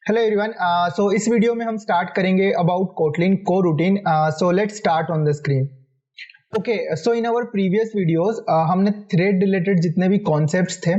Hello everyone. सो इस video में हम स्टार्ट करेंगे about Kotlin coroutine. So let's start on the screen. Okay, so in our previous videos हमने thread related जितने भी concepts थे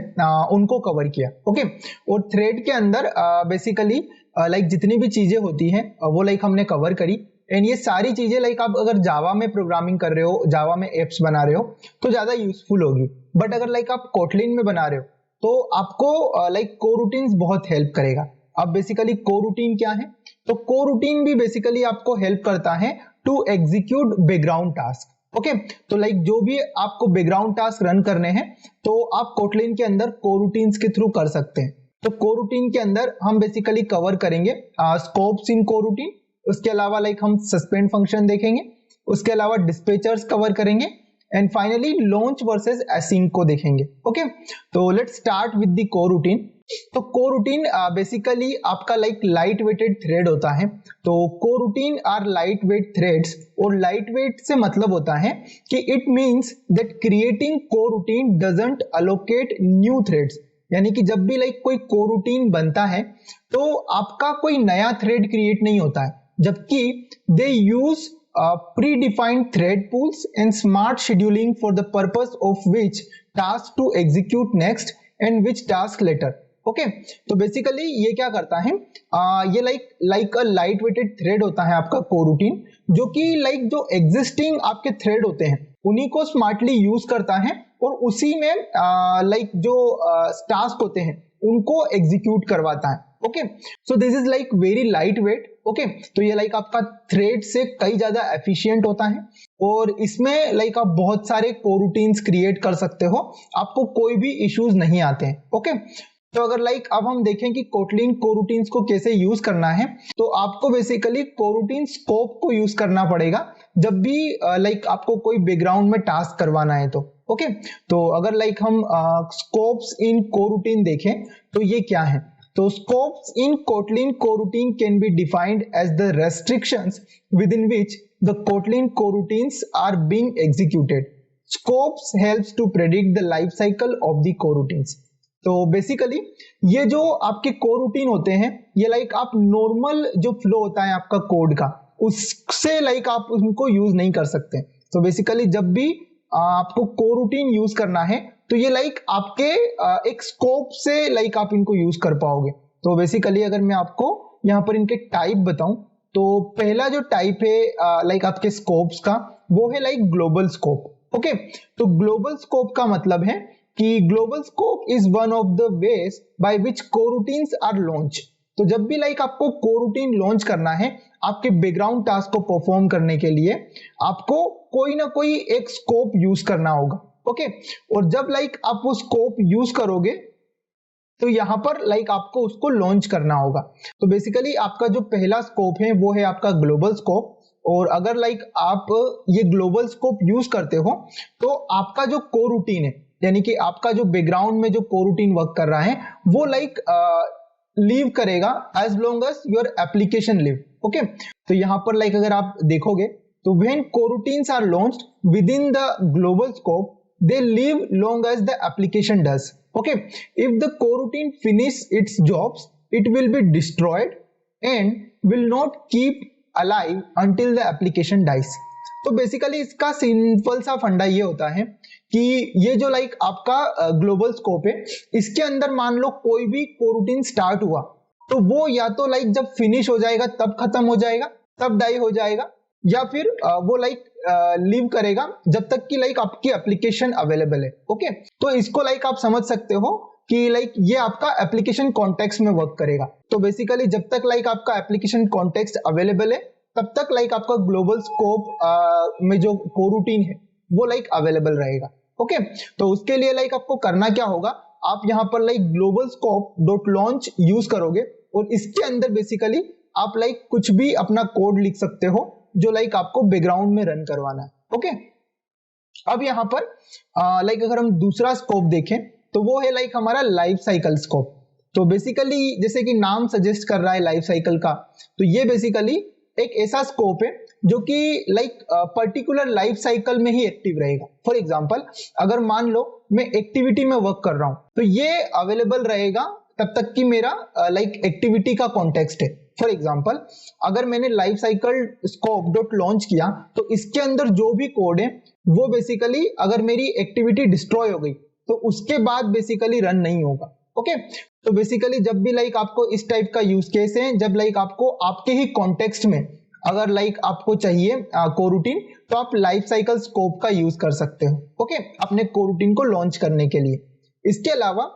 उनको कवर किया। ओके, और थ्रेड के अंदर बेसिकली लाइक जितनी भी चीजें होती हैं वो लाइक हमने कवर करी। एंड ये सारी चीजें लाइक आप अगर जावा में प्रोग्रामिंग कर रहे हो, जावा में एप्स बना रहे हो तो ज्यादा यूजफुल होगी। बट अगर लाइक आप कोटलिन में बना रहे हो तो आपको लाइक को रूटीन्स बहुत हेल्प करेगा। अब बेसिकली को रूटीन क्या है? तो को रूटीन भी बेसिकली आपको हेल्प करता है to execute background task. Okay, तो लाइक जो भी आपको बैकग्राउंड टास्क रन करने हैं तो आप कोटलिन के अंदर को रूटीन्स के थ्रू कर सकते हैं। तो को रूटीन के अंदर हम बेसिकली कवर करेंगे स्कोप्स इन को रूटीन, उसके अलावा लाइक हम सस्पेंड फंक्शन देखेंगे, उसके अलावा डिस्पैचर्स कवर करेंगे and finally launch versus async को देखेंगे। ओके, तो let's start with the coroutine. तो को रूटीन बेसिकली आपका लाइक लाइट वेटेड थ्रेड होता है। तो coroutine are light weight threads, और लाइट वेट से मतलब होता है कि it means that creating coroutine doesn't allocate new threads. यानी कि जब भी लाइक कोई को रूटीन बनता है तो आपका कोई नया थ्रेड क्रिएट नहीं होता है, जबकि दे use predefined thread pools and smart scheduling for the purpose of which task to execute next and which task later। Okay, तो बेसिकली ये क्या करता है, ये like a light weighted thread होता है आपका को रूटीन, जो कि लाइक जो एग्जिस्टिंग आपके थ्रेड होते हैं उन्हीं को स्मार्टली यूज करता है और उसी में लाइक जो टास्क होते हैं उनको एग्जीक्यूट करवाता है। Okay, so this is like very light weight. Okay, तो ये लाइक आपका थ्रेड से कई ज्यादा एफिशिएंट होता है और इसमें लाइक आप बहुत सारे को रूटीन्स क्रिएट कर सकते हो, आपको कोई भी इश्यूज नहीं आते हैं। ओके, तो अगर लाइक अब हम देखें कि कोटलिन को रूटीन्स को कैसे यूज करना है, तो आपको बेसिकली को रूटीन स्कोप को यूज करना पड़ेगा जब भी लाइक आपको कोई बैकग्राउंड में टास्क करवाना है तो। ओके, तो अगर लाइक हम स्कोप्स इन को रूटीन देखें तो ये क्या है? तो scopes in Kotlin coroutine can be defined as the restrictions within which the Kotlin coroutines are being executed. Scopes helps to predict the life cycle of the coroutines. तो basically ये जो आपके कोरूटीन होते हैं ये लाइक आप नॉर्मल जो flow होता है आपका कोड का उससे लाइक आप उनको यूज नहीं कर सकते। तो बेसिकली जब भी आपको कोरूटीन यूज करना है तो ये लाइक आपके एक स्कोप से लाइक आप इनको यूज कर पाओगे। तो बेसिकली अगर मैं आपको यहाँ पर इनके टाइप बताऊं तो पहला जो टाइप है लाइक आपके स्कोप्स का वो है लाइक ग्लोबल स्कोप। ओके, तो ग्लोबल स्कोप का मतलब है कि global scope is one of the ways by which coroutines are launch. तो जब भी लाइक आपको कोरूटीन लॉन्च करना है आपके बैकग्राउंड टास्क को परफॉर्म करने के लिए आपको कोई ना कोई एक स्कोप यूज करना होगा। ओके, और जब लाइक आप वो स्कोप यूज करोगे तो यहां पर लाइक आपको उसको लॉन्च करना होगा। तो बेसिकली आपका जो पहला स्कोप है वो है आपका ग्लोबल स्कोप, और अगर लाइक आप ये ग्लोबल स्कोप यूज करते हो तो आपका जो को रूटीन है यानी कि आपका जो बैकग्राउंड में जो को रूटीन वर्क कर रहा है वो लाइक लीव करेगा as long as your application live. Okay, तो यहां पर लाइक अगर आप देखोगे तो when coroutines are launched within the global scope they live long as the application does। okay, if the coroutine finish its jobs it will be destroyed and will not keep alive until the application dies। तो basically इसका simple सा फंडा ये होता है कि ये जो लाइक आपका ग्लोबल स्कोप है इसके अंदर मान लो कोई भी कोरूटीन स्टार्ट हुआ तो वो या तो लाइक जब फिनिश हो जाएगा तब खत्म हो जाएगा, तब डाई हो जाएगा, या फिर वो लाइक लीव करेगा जब तक कि लाइक आपकी एप्लीकेशन अवेलेबल है। ओके, तो इसको लाइक आप समझ सकते हो कि लाइक ये आपका एप्लीकेशन कॉन्टेक्स्ट में वर्क करेगा। तो बेसिकली जब तक लाइक आपका एप्लीकेशन कॉन्टेक्स्ट अवेलेबल है तब तक लाइक आपका ग्लोबल स्कोप में जो कोरूटीन है वो लाइक अवेलेबल रहेगा। ओके, तो उसके लिए लाइक आपको करना क्या होगा, आप यहाँ पर like global scope dot launch use करोगे और इसके अंदर बेसिकली आप लाइक कुछ भी अपना कोड लिख सकते हो जो लाइक आपको बैकग्राउंड में रन करवाना है। ओके, अब यहाँ पर लाइक अगर हम दूसरा स्कोप देखें तो वो है लाइक हमारा लाइफ साइकिल स्कोप। तो बेसिकली जैसे कि नाम सजेस्ट कर रहा है लाइफ साइकिल का, तो ये बेसिकली एक ऐसा स्कोप है जो कि लाइक पर्टिकुलर लाइफ साइकिल में ही एक्टिव रहेगा। फॉर एग्जांपल अगर मान लो मैं एक्टिविटी में वर्क कर रहा हूं तो ये अवेलेबल रहेगा तब तक कि मेरा लाइक एक्टिविटी का कॉन्टेक्स्ट है। फॉर एग्जाम्पल, अगर मैंने life cycle scope dot launch किया तो इसके अंदर जो भी कोड है वो बेसिकली अगर मेरी एक्टिविटी डिस्ट्रॉय हो गई तो उसके बाद बेसिकली रन नहीं होगा। ओके, तो बेसिकली जब भी लाइक आपको इस टाइप का यूज केस है, जब लाइक आपको आपके ही कॉन्टेक्स्ट में अगर लाइक आपको चाहिए कोरूटीन, तो आप लाइफ साइकिल स्कोप का यूज कर सकते हो। ओके, अपने कोरूटीन को लॉन्च करने के लिए। इसके अलावा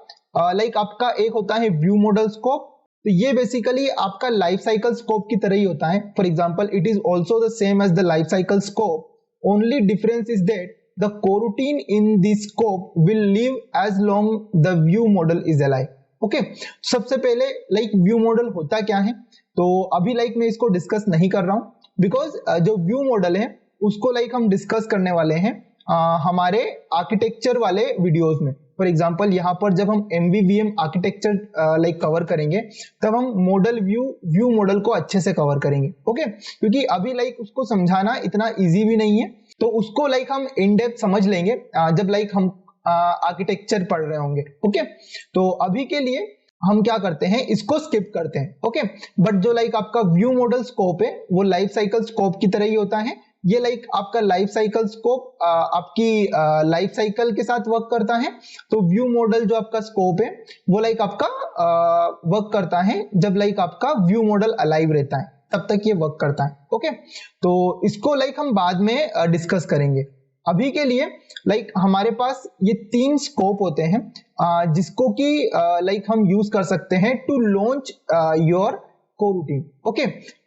लाइक आपका एक होता है व्यू मॉडल स्कोप, तो ये बेसिकली आपका लाइफ साइकिल स्कोप की तरह ही होता है। For example, it is also the same as the life cycle scope, only difference is that the coroutine in this scope will live as long the view model is alive. Okay, सबसे पहले like view model होता क्या है, तो अभी like मैं इसको discuss नहीं कर रहा हूं बिकॉज जो व्यू मॉडल है उसको लाइक हम डिस्कस करने वाले हैं हमारे आर्किटेक्चर वाले वीडियोस में। फॉर एग्जांपल, यहाँ पर जब हम MVVM आर्किटेक्चर लाइक कवर करेंगे तब हम मॉडल व्यू मॉडल को अच्छे से कवर करेंगे। ओके, क्योंकि अभी लाइक उसको समझाना इतना इजी भी नहीं है, तो उसको लाइक हम इन डेप्थ समझ लेंगे जब लाइक हम आर्किटेक्चर पढ़ रहे होंगे। ओके, तो अभी के लिए हम क्या करते हैं, इसको स्किप करते हैं। ओके, बट जो लाइक आपका व्यू मॉडल स्कोप है वो लाइफ साइकिल स्कोप की तरह ही होता है। ये लाइक आपका लाइफ साइकिल स्कोप आपकी लाइफ साइकिल के साथ वर्क करता है, तो व्यू मॉडल जो आपका स्कोप है वो लाइक आपका वर्क करता है जब लाइक आपका व्यू मॉडल अलाइव रहता है, तब तक ये वर्क करता है। ओके, तो इसको लाइक हम बाद में डिस्कस करेंगे। अभी के लिए लाइक हमारे पास ये 3 स्कोप होते हैं जिसको कि लाइक हम यूज कर सकते हैं टू लॉन्च योर कोरूटीन। ओके,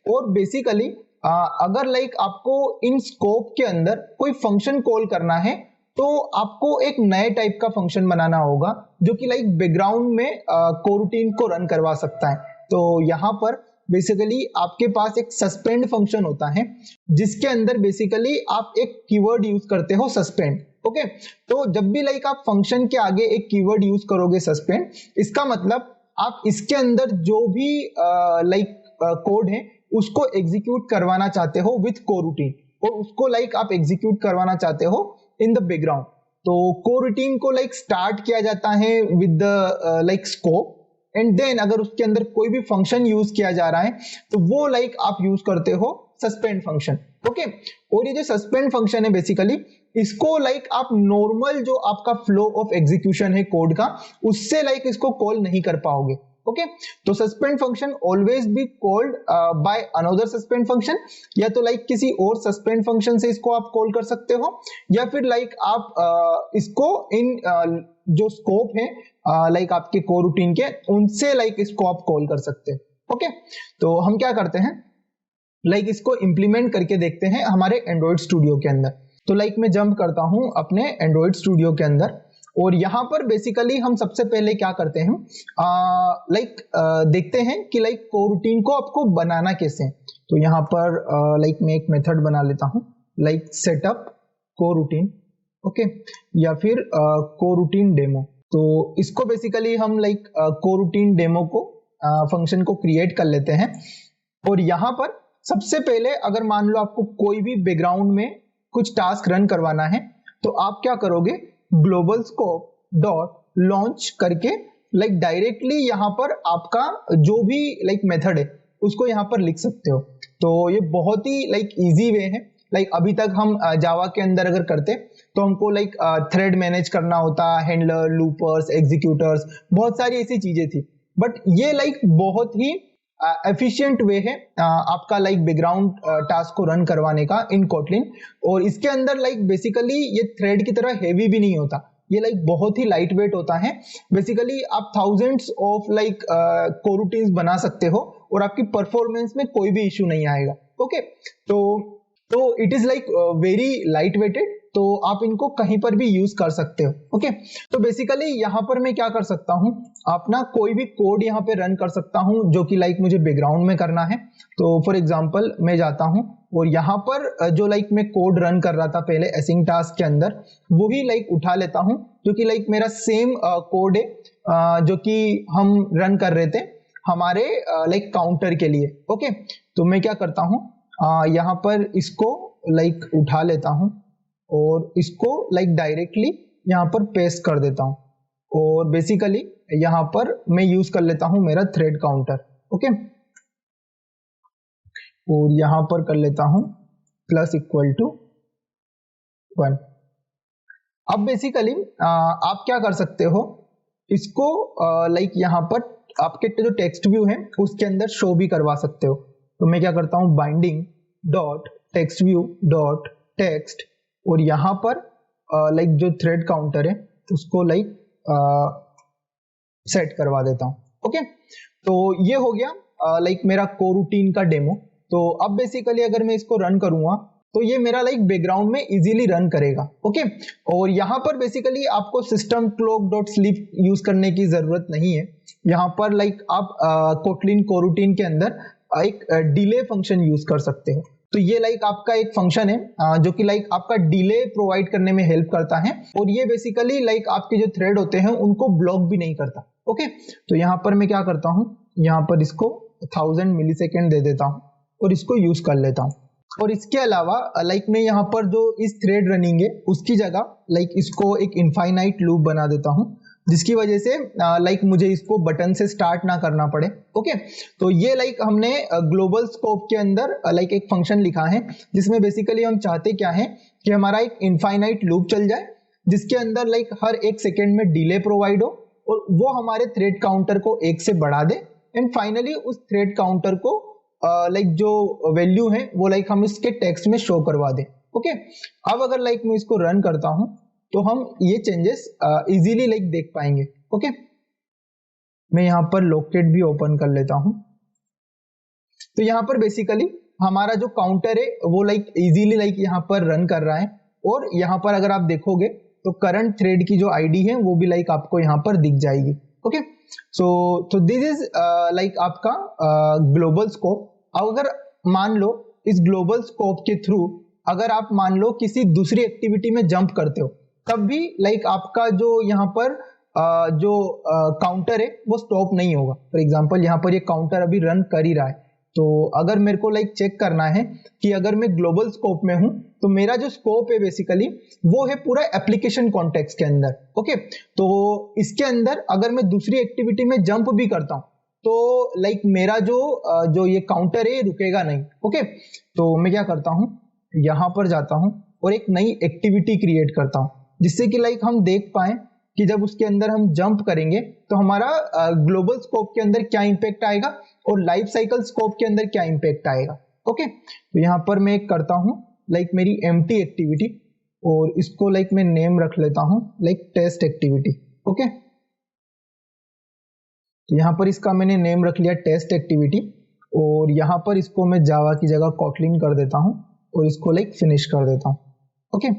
और बेसिकली अगर लाइक आपको इन स्कोप के अंदर कोई फंक्शन कॉल करना है तो आपको एक नए टाइप का फंक्शन बनाना होगा जो कि लाइक बैकग्राउंड में कोरूटीन को रन करवा सकता है। तो यहाँ पर बेसिकली आपके पास एक सस्पेंड फंक्शन होता है जिसके अंदर बेसिकली आप एक कीवर्ड यूज करते हो सस्पेंड। ओके, तो जब भी लाइक आप फंक्शन के आगे एक कीवर्ड यूज करोगे सस्पेंड, इसका मतलब आप इसके अंदर जो भी लाइक कोड है उसको एग्जीक्यूट करवाना चाहते हो विथ कोरूटीन, और उसको लाइक आप एग्जीक्यूट करवाना चाहते हो इन द बैकग्राउंड। तो कोरूटीन को लाइक स्टार्ट किया जाता है with the like scope, and then अगर उसके अंदर कोई भी फंक्शन यूज किया जा रहा है तो वो लाइक आप यूज करते हो सस्पेंड फंक्शन। ओके, और ये जो सस्पेंड फंक्शन है बेसिकली इसको लाइक आप नॉर्मल जो आपका फ्लो ऑफ एग्जीक्यूशन है कोड का उससे लाइक इसको कॉल नहीं कर पाओगे। ओके, तो suspend function always be called by another suspend function, या तो लाइक किसी और सस्पेंड फंक्शन से इसको आप कॉल कर सकते हो, या फिर लाइक आप इसको इन जो स्कोप है लाइक आपके कोरूटीन के उनसे लाइक इसको आप कॉल कर सकते हो। ओके, तो हम क्या करते हैं लाइक इसको इंप्लीमेंट करके देखते हैं हमारे एंड्रॉइड स्टूडियो के अंदर। तो लाइक मैं जंप करता हूं अपने एंड्रॉइड स्टूडियो के अंदर, और यहाँ पर बेसिकली हम सबसे पहले क्या करते हैं लाइक देखते हैं कि लाइक कोरूटीन को आपको बनाना कैसे है। तो यहाँ पर लाइक मैं एक मेथड बना लेता हूँ लाइक सेटअप कोरूटीन। ओके, या फिर कोरूटीन डेमो। तो इसको बेसिकली हम लाइक कोरूटीन डेमो को फंक्शन को क्रिएट कर लेते हैं, और यहाँ पर सबसे पहले अगर मान लो आपको कोई भी बैकग्राउंड में कुछ टास्क रन करवाना है तो आप क्या करोगे, ग्लोबल स्कोप डॉट लॉन्च करके लाइक डायरेक्टली यहाँ पर आपका जो भी लाइक मेथड है उसको यहाँ पर लिख सकते हो। तो ये बहुत ही लाइक इजी वे है। लाइक अभी तक हम जावा के अंदर अगर करते तो हमको लाइक थ्रेड मैनेज करना होता, हैंडलर, लूपर्स, एग्जीक्यूटर्स, बहुत सारी ऐसी चीजें थी, बट ये लाइक बहुत ही एफिशिएंट वे है आपका लाइक बैकग्राउंड टास्क को रन करवाने का इन कोटलिन। और इसके अंदर लाइक बेसिकली ये थ्रेड की तरह हेवी भी नहीं होता, ये लाइक बहुत ही लाइट वेट होता है। बेसिकली आप थाउजेंड्स ऑफ लाइक कोरूटीन्स बना सकते हो और आपकी परफॉर्मेंस में कोई भी इश्यू नहीं आएगा। ओके, तो it is like very light weighted, तो आप इनको कहीं पर भी यूज कर सकते हो। ओके, तो बेसिकली यहाँ पर मैं क्या कर सकता हूँ, अपना कोई भी कोड यहाँ पे रन कर सकता हूँ जो कि लाइक मुझे बैकग्राउंड में करना है। तो फॉर एग्जांपल मैं जाता हूँ और यहाँ पर जो लाइक मैं कोड रन कर रहा था पहले एसिंग टास्क के अंदर, वो ही लाइक उठा लेता हूँ जो कि लाइक मेरा सेम कोड है जो कि हम रन कर रहे थे हमारे लाइक काउंटर के लिए। ओके, तो मैं क्या करता हूँ, यहाँ पर इसको लाइक उठा लेता हूँ और इसको लाइक डायरेक्टली यहाँ पर पेस्ट कर देता हूँ। और बेसिकली यहाँ पर मैं यूज कर लेता हूं मेरा थ्रेड काउंटर। ओके, और यहां पर कर लेता हूं प्लस इक्वल टू 1। अब बेसिकली आप क्या कर सकते हो, इसको लाइक यहाँ पर आपके जो टेक्स्ट व्यू है उसके अंदर शो भी करवा सकते हो। तो मैं क्या करता हूँ, binding dot text view dot text, और यहाँ पर लाइक जो थ्रेड काउंटर है उसको लाइक सेट करवा देता हूँ। ओके, तो ये हो गया लाइक मेरा कोरूटीन का डेमो। तो अब बेसिकली अगर मैं इसको रन करूंगा तो ये मेरा लाइक बैकग्राउंड में इजीली रन करेगा। ओके, और यहाँ पर बेसिकली आपको system clock dot sleep use करने की जरूरत नहीं है। यहाँ पर लाइक आप कोटलिन कोरूटीन के अंदर एक डिले फंक्शन यूज कर सकते हो। तो ये लाइक आपका एक फंक्शन है जो कि लाइक आपका डिले प्रोवाइड करने में हेल्प करता है, और ये बेसिकली लाइक आपके जो थ्रेड होते हैं उनको ब्लॉक भी नहीं करता। ओके, तो यहाँ पर मैं क्या करता हूँ, यहाँ पर इसको 1000 मिलीसेकेंड दे देता हूँ और इसको यूज कर लेता हूँ। और इसके अलावा लाइक मैं यहाँ पर जो इस थ्रेड रनिंग है उसकी जगह लाइक इसको एक इनफाइनाइट लूप बना देता हूँ, जिसकी वजह से लाइक मुझे इसको बटन से स्टार्ट ना करना पड़े। ओके, तो ये लाइक हमने ग्लोबल स्कोप के अंदर लाइक एक फंक्शन लिखा है जिसमें बेसिकली हम चाहते क्या है कि हमारा एक इनफाइनाइट लूप चल जाए जिसके अंदर लाइक हर एक सेकेंड में डिले प्रोवाइड हो और वो हमारे थ्रेड काउंटर को 1 से बढ़ा दे, एंड फाइनली उस थ्रेड काउंटर को लाइक जो वैल्यू है वो लाइक हम इसके टेक्स्ट में शो करवा दें। ओके, अब अगर लाइक मैं इसको रन करता हूं तो हम ये चेंजेस इजीली लाइक देख पाएंगे। ओके, मैं यहाँ पर लोकेट भी ओपन कर लेता हूं। तो यहाँ पर बेसिकली हमारा जो काउंटर है वो लाइक इजीली लाइक यहाँ पर रन कर रहा है, और यहाँ पर अगर आप देखोगे तो करंट थ्रेड की जो आईडी है वो भी लाइक आपको यहाँ पर दिख जाएगी। Okay, so this is like आपका ग्लोबल स्कोप। अगर मान लो इस ग्लोबल स्कोप के थ्रू अगर आप मान लो किसी दूसरी एक्टिविटी में जंप करते हो तब भी लाइक आपका जो यहाँ पर जो काउंटर है वो स्टॉप नहीं होगा। फॉर एग्जांपल यहाँ पर ये काउंटर अभी रन कर ही रहा है, तो अगर मेरे को लाइक चेक करना है कि अगर मैं ग्लोबल स्कोप में हूं तो मेरा जो स्कोप है बेसिकली वो है पूरा एप्लीकेशन कॉन्टेक्स्ट के अंदर। ओके, तो इसके अंदर अगर मैं दूसरी एक्टिविटी में जंप भी करता हूं तो लाइक मेरा जो ये काउंटर है रुकेगा नहीं। ओके, तो मैं क्या करता हूं, यहां पर जाता हूं और एक नई एक्टिविटी क्रिएट करता हूं जिससे कि लाइक हम देख पाए कि जब उसके अंदर हम जंप करेंगे तो हमारा ग्लोबल स्कोप के अंदर क्या इंपैक्ट आएगा और लाइफ साइकिल स्कोप के अंदर क्या इंपैक्ट आएगा। ओके, तो यहाँ पर मैं एक करता हूँ लाइक मेरी एम्प्टी एक्टिविटी, और इसको लाइक मैं नेम रख लेता हूँ लाइक टेस्ट एक्टिविटी। ओके, तो यहाँ पर इसका मैंने नेम रख लिया टेस्ट एक्टिविटी, और यहाँ पर इसको मैं जावा की जगह कोटलिन कर देता हूँ और इसको लाइक फिनिश कर देता हूँ। ओके,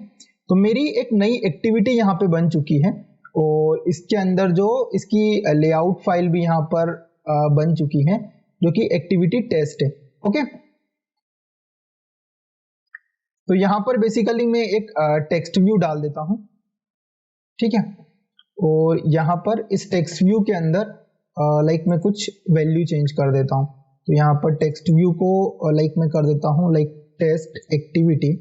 तो मेरी एक नई एक्टिविटी यहाँ पे बन चुकी है, और इसके अंदर जो इसकी लेआउट फाइल भी यहाँ पर बन चुकी है जो कि एक्टिविटी टेस्ट है। ओके, तो यहाँ पर बेसिकली मैं एक टेक्स्ट व्यू डाल देता हूँ। ठीक है, और यहाँ पर इस टेक्स्ट व्यू के अंदर लाइक मैं कुछ वैल्यू चेंज कर देता हूँ। तो यहाँ पर टेक्स्ट व्यू को लाइक मैं कर देता हूँ लाइक टेस्ट एक्टिविटी,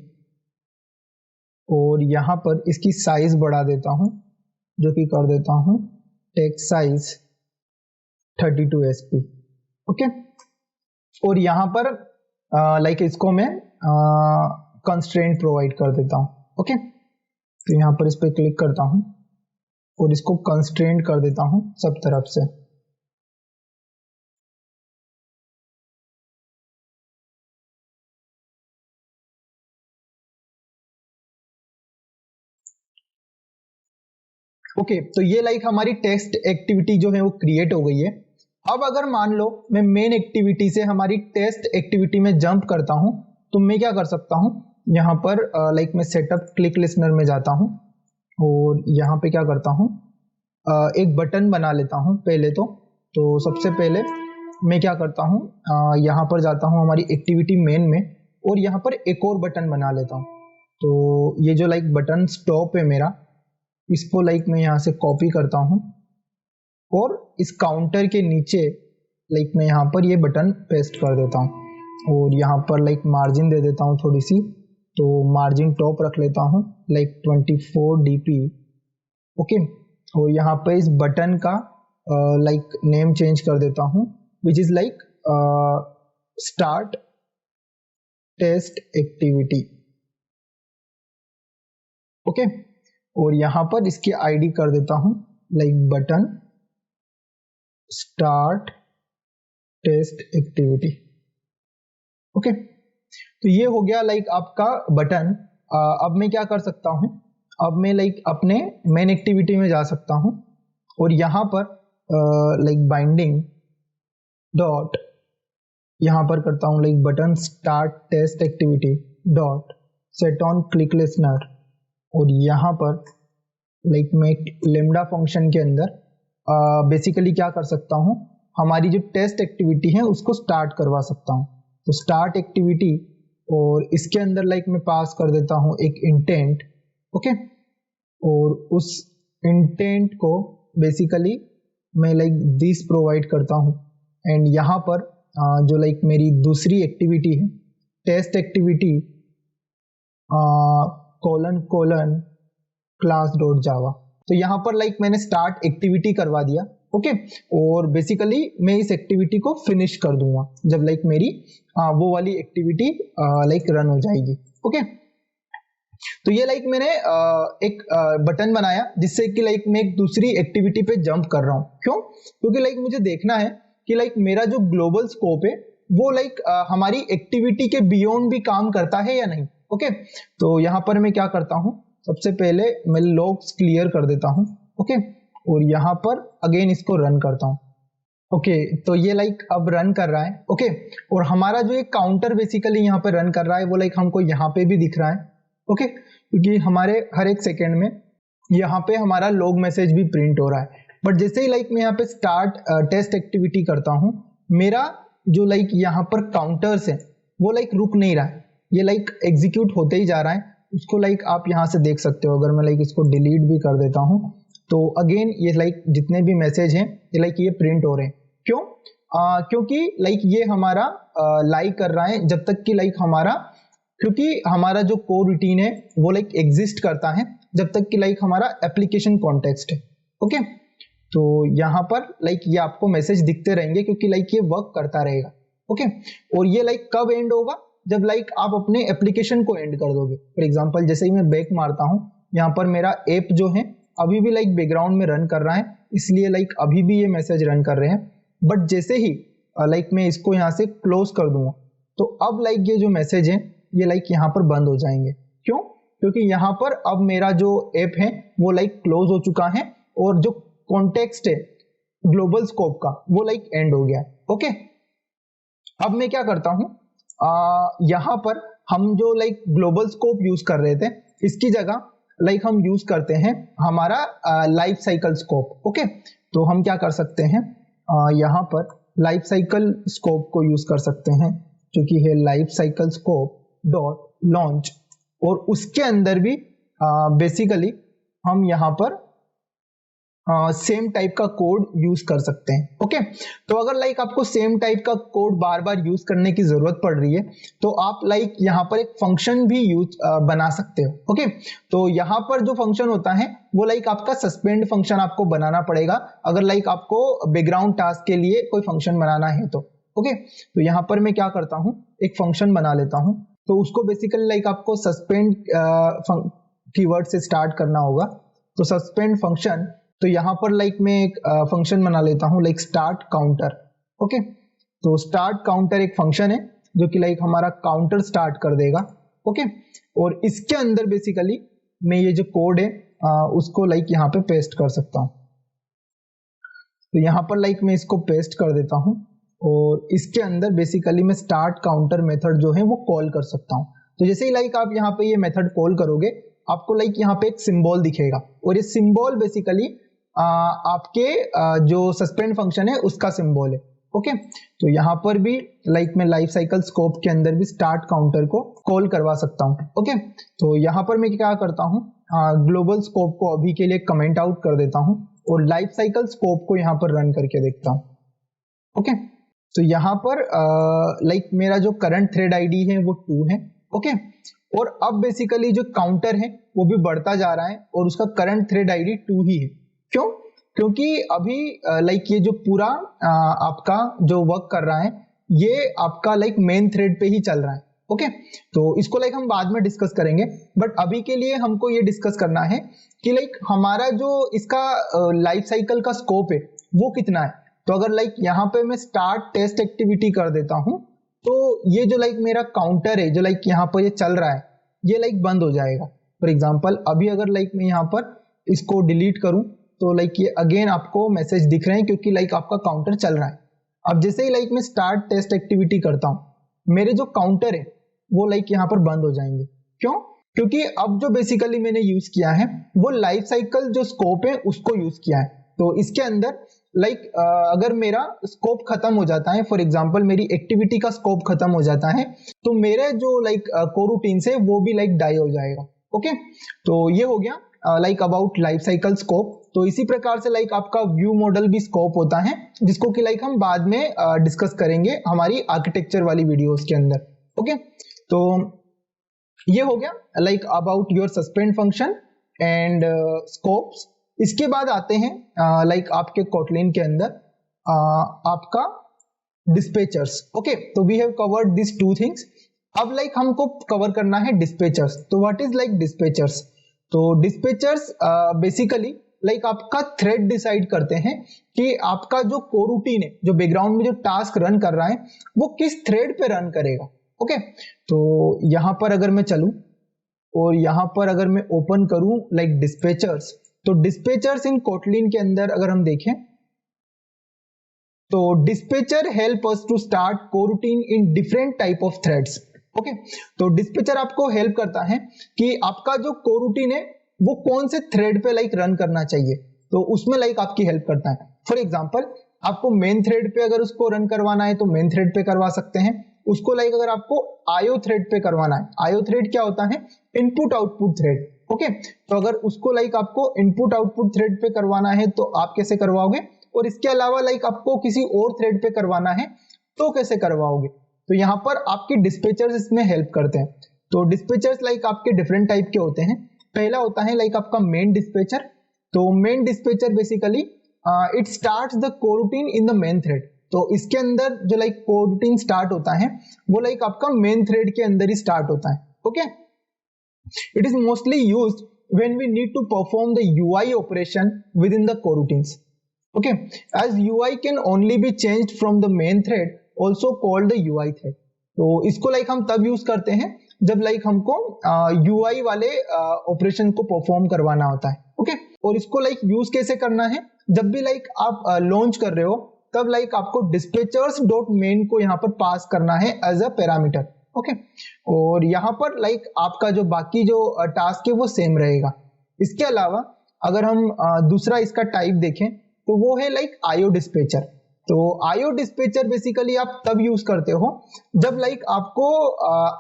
और यहाँ पर इसकी साइज बढ़ा देता हूँ जो कि कर देता हूँ टेक्स्ट साइज 32 SP। ओके, और यहाँ पर लाइक इसको मैं कंस्ट्रेंट प्रोवाइड कर देता हूँ। ओके, तो यहाँ पर इस पर क्लिक करता हूँ और इसको कंस्ट्रेंट कर देता हूँ सब तरफ से। ओके, तो ये लाइक हमारी टेक्स्ट एक्टिविटी जो है वो क्रिएट हो गई है। अब अगर मान लो मैं मेन एक्टिविटी से हमारी टेस्ट एक्टिविटी में जंप करता हूं तो मैं क्या कर सकता हूं, यहाँ पर लाइक मैं सेटअप क्लिक लिसनर में जाता हूं और यहाँ पे क्या करता हूं, एक बटन बना लेता हूं पहले तो सबसे पहले मैं क्या करता हूं, यहाँ पर जाता हूं हमारी एक्टिविटी मेन में और यहाँ पर एक और बटन बना लेता हूं। तो ये जो लाइक बटन स्टॉप है मेरा, इसको लाइक मैं यहाँ से कॉपी करता हूँ और इस काउंटर के नीचे लाइक मैं यहाँ पर ये बटन पेस्ट कर देता हूँ और यहाँ पर लाइक मार्जिन दे देता हूँ थोड़ी सी, तो मार्जिन टॉप रख लेता हूँ लाइक 24 dp। ओके, और यहाँ पे इस बटन का लाइक नेम चेंज कर देता हूँ, which is like start test activity. Okay, और यहाँ पर इसकी आईडी कर देता हूँ like button start test activity. Okay, तो ये हो गया लाइक आपका बटन। अब मैं क्या कर सकता हूँ, अब मैं लाइक अपने मेन एक्टिविटी में जा सकता हूँ और यहाँ पर लाइक बाइंडिंग डॉट यहाँ पर करता हूँ like button start test activity dot set on click listener, और यहाँ पर लाइक मैं लेमडा फंक्शन के अंदर बेसिकली क्या कर सकता हूँ, हमारी जो टेस्ट एक्टिविटी है उसको स्टार्ट करवा सकता हूँ। तो स्टार्ट एक्टिविटी, और इसके अंदर लाइक मैं पास कर देता हूँ एक इंटेंट। ओके, और उस इंटेंट को बेसिकली मैं लाइक दिस प्रोवाइड करता हूँ, एंड यहाँ पर जो लाइक मेरी दूसरी एक्टिविटी है test activity colon colon class dot Java, तो यहाँ पर लाइक मैंने स्टार्ट एक्टिविटी करवा दिया। ओके, और बेसिकली मैं इस एक्टिविटी को फिनिश कर दूंगा जब लाइक मेरी वो वाली एक्टिविटी लाइक रन हो जाएगी। ओके, तो ये लाइक मैंने एक बटन बनाया जिससे कि लाइक मैं एक दूसरी एक्टिविटी पे जंप कर रहा हूँ। क्यों? क्योंकि लाइक मुझे देखना है कि लाइक मेरा जो ग्लोबल स्कोप है वो लाइक हमारी एक्टिविटी के बियॉन्ड भी काम करता है या नहीं। ओके, तो यहाँ पर मैं क्या करता हूँ, सबसे पहले मैं लॉग्स क्लियर कर देता हूँ। ओके, और यहाँ पर अगेन इसको रन करता हूँ। ओके, तो ये लाइक अब रन कर रहा है। ओके, और हमारा जो एक काउंटर बेसिकली यहाँ पे रन कर रहा है वो लाइक हमको यहाँ पे भी दिख रहा है। ओके, क्योंकि हमारे हर एक सेकेंड में यहाँ पे हमारा लॉग मैसेज भी प्रिंट हो रहा है। बट जैसे ही लाइक मैं यहाँ पे स्टार्ट टेस्ट एक्टिविटी करता हूँ, मेरा जो लाइक यहाँ पर काउंटर्स है वो लाइक रुक नहीं रहा है, ये लाइक एग्जीक्यूट होते ही जा रहा है। उसको लाइक आप यहाँ से देख सकते हो। अगर मैं लाइक इसको डिलीट भी कर देता हूँ तो अगेन ये लाइक जितने भी मैसेज हैं ये लाइक ये प्रिंट हो रहे हैं। क्यों? क्योंकि लाइक ये हमारा लाइक कर रहा है जब तक कि लाइक हमारा, क्योंकि हमारा जो कोर रूटीन है वो लाइक एग्जिस्ट करता है जब तक कि लाइक हमारा एप्लीकेशन कॉन्टेक्स्ट है। ओके, तो यहाँ पर लाइक ये आपको मैसेज दिखते रहेंगे क्योंकि लाइक ये वर्क करता रहेगा। ओके, और ये लाइक कब एंड होगा, जब लाइक आप अपने एप्लीकेशन को एंड कर दोगे। फॉर एग्जांपल जैसे ही मैं बैक मारता हूँ, यहाँ पर मेरा ऐप जो है अभी भी लाइक बैकग्राउंड में रन कर रहा है, इसलिए लाइक अभी भी ये मैसेज रन कर रहे हैं। बट जैसे ही लाइक मैं इसको यहाँ से क्लोज कर दूंगा तो अब लाइक ये जो मैसेज है ये लाइक यहाँ पर बंद हो जाएंगे। क्यों? क्योंकि यहाँ पर अब मेरा जो ऐप है वो लाइक क्लोज हो चुका है और जो कॉन्टेक्स्ट है ग्लोबल स्कोप का वो लाइक एंड हो गया है। ओके, अब मैं क्या करता हूँ, यहाँ पर हम जो लाइक ग्लोबल स्कोप यूज कर रहे थे इसकी जगह लाइक हम यूज करते हैं हमारा लाइफ साइकिल स्कोप। ओके, तो हम क्या कर सकते हैं, यहाँ पर लाइफ साइकिल स्कोप को यूज कर सकते हैं जो कि है life cycle scope dot launch, और उसके अंदर भी बेसिकली हम यहाँ पर सेम टाइप का कोड यूज कर सकते हैं। ओके, तो अगर लाइक आपको सेम टाइप का कोड बार बार यूज करने की जरूरत पड़ रही है तो आप लाइक यहाँ पर एक फंक्शन भी यूज बना सकते हो। ओके, तो यहाँ पर जो फंक्शन होता है वो लाइक आपका सस्पेंड फंक्शन आपको बनाना पड़ेगा अगर लाइक आपको बैकग्राउंड टास्क के लिए कोई फंक्शन बनाना है तो। ओके, तो यहाँ पर मैं क्या करता हूँ, एक फंक्शन बना लेता हूँ। तो उसको बेसिकली लाइक आपको सस्पेंड कीवर्ड से स्टार्ट करना होगा। तो सस्पेंड फंक्शन, तो यहाँ पर लाइक मैं एक फंक्शन बना लेता हूँ लाइक स्टार्ट काउंटर। ओके, तो स्टार्ट काउंटर एक फंक्शन है जो कि लाइक हमारा काउंटर स्टार्ट कर देगा। ओके, और इसके अंदर बेसिकली मैं ये जो कोड है उसको लाइक यहाँ पे पेस्ट कर सकता हूँ। तो यहाँ पर लाइक मैं इसको पेस्ट कर देता हूँ और इसके अंदर बेसिकली मैं स्टार्ट काउंटर मेथड जो है वो कॉल कर सकता हूँ। तो जैसे ही लाइक आप यहाँ पे ये मेथड कॉल करोगे आपको लाइक यहाँ पे एक सिंबल दिखेगा और ये सिंबल बेसिकली आपके जो सस्पेंड फंक्शन है उसका सिंबल है। ओके, तो यहाँ पर भी लाइक मैं लाइफ साइकिल स्कोप के अंदर भी स्टार्ट काउंटर को कॉल करवा सकता हूँ। ओके, तो यहाँ पर मैं क्या करता हूँ, ग्लोबल स्कोप को अभी के लिए कमेंट आउट कर देता हूँ और लाइफ साइकिल स्कोप को यहाँ पर रन करके देखता हूँ। ओके, तो यहाँ पर लाइक मेरा जो करंट थ्रेड आईडी है वो 2 है। ओके, और अब बेसिकली जो काउंटर है वो भी बढ़ता जा रहा है और उसका करंट थ्रेड आईडी 2 ही है। क्यों? क्योंकि अभी लाइक ये जो पूरा आपका जो वर्क कर रहा है ये आपका लाइक मेन थ्रेड पे ही चल रहा है। ओके, तो इसको लाइक हम बाद में डिस्कस करेंगे, बट अभी के लिए हमको ये डिस्कस करना है कि लाइक हमारा जो इसका लाइफ साइकिल का स्कोप है वो कितना है। तो अगर लाइक यहाँ पे मैं स्टार्ट टेस्ट एक्टिविटी कर देता हूँ तो ये जो लाइक मेरा काउंटर है जो लाइक यहाँ पर ये चल रहा है ये लाइक बंद हो जाएगा। फॉर एग्जाम्पल अभी अगर लाइक मैं यहाँ पर इसको डिलीट करूं तो लाइक ये अगेन आपको मैसेज दिख रहे हैं क्योंकि लाइक आपका काउंटर चल रहा है। अब जैसे ही लाइक मैं स्टार्ट टेस्ट एक्टिविटी करता हूं मेरे जो काउंटर है वो लाइक यहाँ पर बंद हो जाएंगे। क्यों? क्योंकि अब जो बेसिकली मैंने यूज किया है वो लाइफ साइकिल जो स्कोप है उसको यूज किया है। तो इसके अंदर लाइक अगर मेरा स्कोप खत्म हो जाता है, फॉर एग्जांपल मेरी एक्टिविटी का स्कोप खत्म हो जाता है तो मेरे जो लाइक कोरूटीन से वो भी लाइक डाई हो जाएगा। ओके, तो ये हो गया like about life cycle scope. तो इसी प्रकार से लाइक आपका व्यू मॉडल भी स्कोप होता है जिसको कि लाइक हम बाद में डिस्कस करेंगे हमारी आर्किटेक्चर वाली वीडियोस के अंदर। ओके, तो ये हो गया like about your suspend function and scopes. इसके बाद आते हैं लाइक आपके कोटलिन के अंदर आपका डिस्पैचर्स। ओके, तो we have covered this two things. अब लाइक हमको कवर करना है डिस्पैचर्स। तो व्हाट इज लाइक डिस्पैचर्स? तो डिस्पैचर्स बेसिकली लाइक आपका थ्रेड डिसाइड करते हैं कि आपका जो कोरूटीन है जो बैकग्राउंड में जो टास्क रन कर रहा है वो किस थ्रेड पे रन करेगा। ओके, तो यहां पर अगर मैं चलूं और यहां पर अगर मैं ओपन करूं लाइक डिस्पैचर्स, तो डिस्पैचर्स इन कोटलिन के अंदर अगर हम देखें तो dispatcher help us to start coroutine in different type of threads. Okay, तो डिस्पैचर आपको हेल्प करता है कि आपका जो कोरूटीन है वो कौन से थ्रेड पे लाइक रन करना चाहिए, तो उसमें लाइक आपकी हेल्प करता है। फॉर एग्जांपल आपको मेन थ्रेड पे अगर उसको रन करवाना है तो मेन थ्रेड पे करवा सकते हैं। उसको लाइक अगर आपको आईओ थ्रेड पे करवाना है, आईओ थ्रेड क्या होता है? Input output thread. ओके, तो अगर उसको लाइक आपको इनपुट आउटपुट थ्रेड पे करवाना है तो आप कैसे करवाओगे, और इसके अलावा लाइक आपको किसी और थ्रेड पे करवाना है तो कैसे करवाओगे। तो यहाँ पर आपके डिस्पैचर्स इसमें हेल्प करते हैं। तो डिस्पैचर्स लाइक आपके डिफरेंट टाइप के होते हैं। पहला होता है लाइक आपका मेन डिस्पैचर। तो main dispatcher basically it starts the coroutine in the main thread. तो इसके अंदर जो लाइक कोरूटीन स्टार्ट होता है वो लाइक आपका मेन थ्रेड के अंदर ही स्टार्ट होता है। Okay, it is mostly used when we need to perform the UI operation within the coroutines. Okay, as UI can only be changed from the main thread, also called the UI thread. तो इसको like हम तब use करते हैं जब like हमको UI वाले operation को परफॉर्म करवाना होता है। ओके, और इसको लाइक यूज कैसे करना है? जब भी लाइक आप लॉन्च कर रहे हो तब लाइक आपको डिस्पैचर्स डॉट मेन को यहाँ पर पास करना है एज अ पैरामीटर। ओके, और यहाँ पर लाइक आपका जो बाकी जो टास्क है वो सेम रहेगा। इसके अलावा अगर हम दूसरा इसका टाइप देखें तो वो है लाइक आईओ डिस्पैचर। तो आईओ डिस्पैचर बेसिकली आप तब यूज करते हो जब लाइक आपको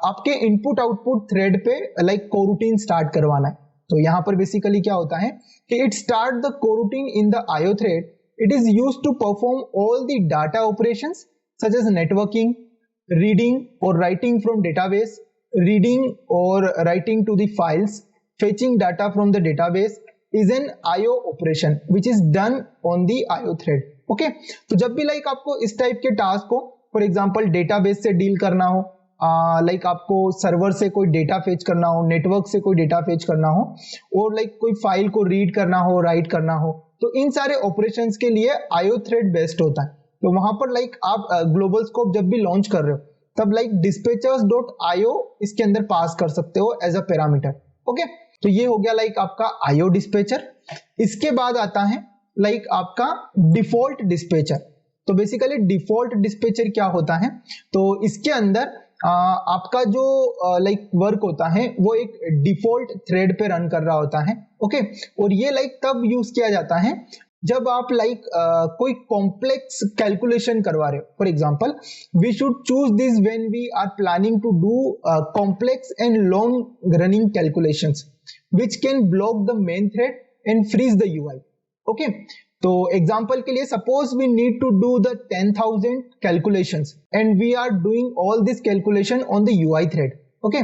आपके इनपुट आउटपुट थ्रेड पे लाइक कोरूटीन स्टार्ट करवाना है। तो यहाँ पर बेसिकली क्या होता है कि it start the coroutine in the IO thread. It is used to perform all the data operations such as networking, reading or writing from database, reading or writing to the files, fetching data from the database is an IO operation which is done on the IO thread. Okay, तो जब भी like आपको इस type के task को for example database से deal करना हो, लाइक आपको सर्वर से कोई डेटा फेच करना हो, नेटवर्क से कोई डेटा फेच करना हो, और लाइक कोई फाइल को रीड करना हो, राइट करना हो, तो इन सारे ऑपरेशंस के लिए IO थ्रेड बेस्ट होता है। तो वहां पर लाइक आप ग्लोबल स्कोप जब भी लॉन्च कर रहे हो तब लाइक डिस्पैचर्स डॉट आईओ इसके अंदर पास कर सकते हो एज अ पैरामीटर। ओके, तो ये हो गया लाइक आपका आईओ डिस्पैचर। इसके बाद आता है लाइक आपका डिफॉल्ट डिस्पैचर। तो बेसिकली डिफॉल्ट डिस्पैचर क्या होता है? तो इसके अंदर आपका जो लाइक वर्क होता है वो एक डिफॉल्ट थ्रेड पे रन कर रहा होता है। ओके, और ये लाइक तब यूज किया जाता है जब आप लाइक कोई कॉम्प्लेक्स कैलकुलेशन करवा रहे हो। For example we should choose this when we are planning to do complex and long running calculations which can block the main thread and freeze the UI. Okay, तो example के लिए suppose we need to do the 10,000 calculations and we are doing all this calculation on the UI thread. Okay,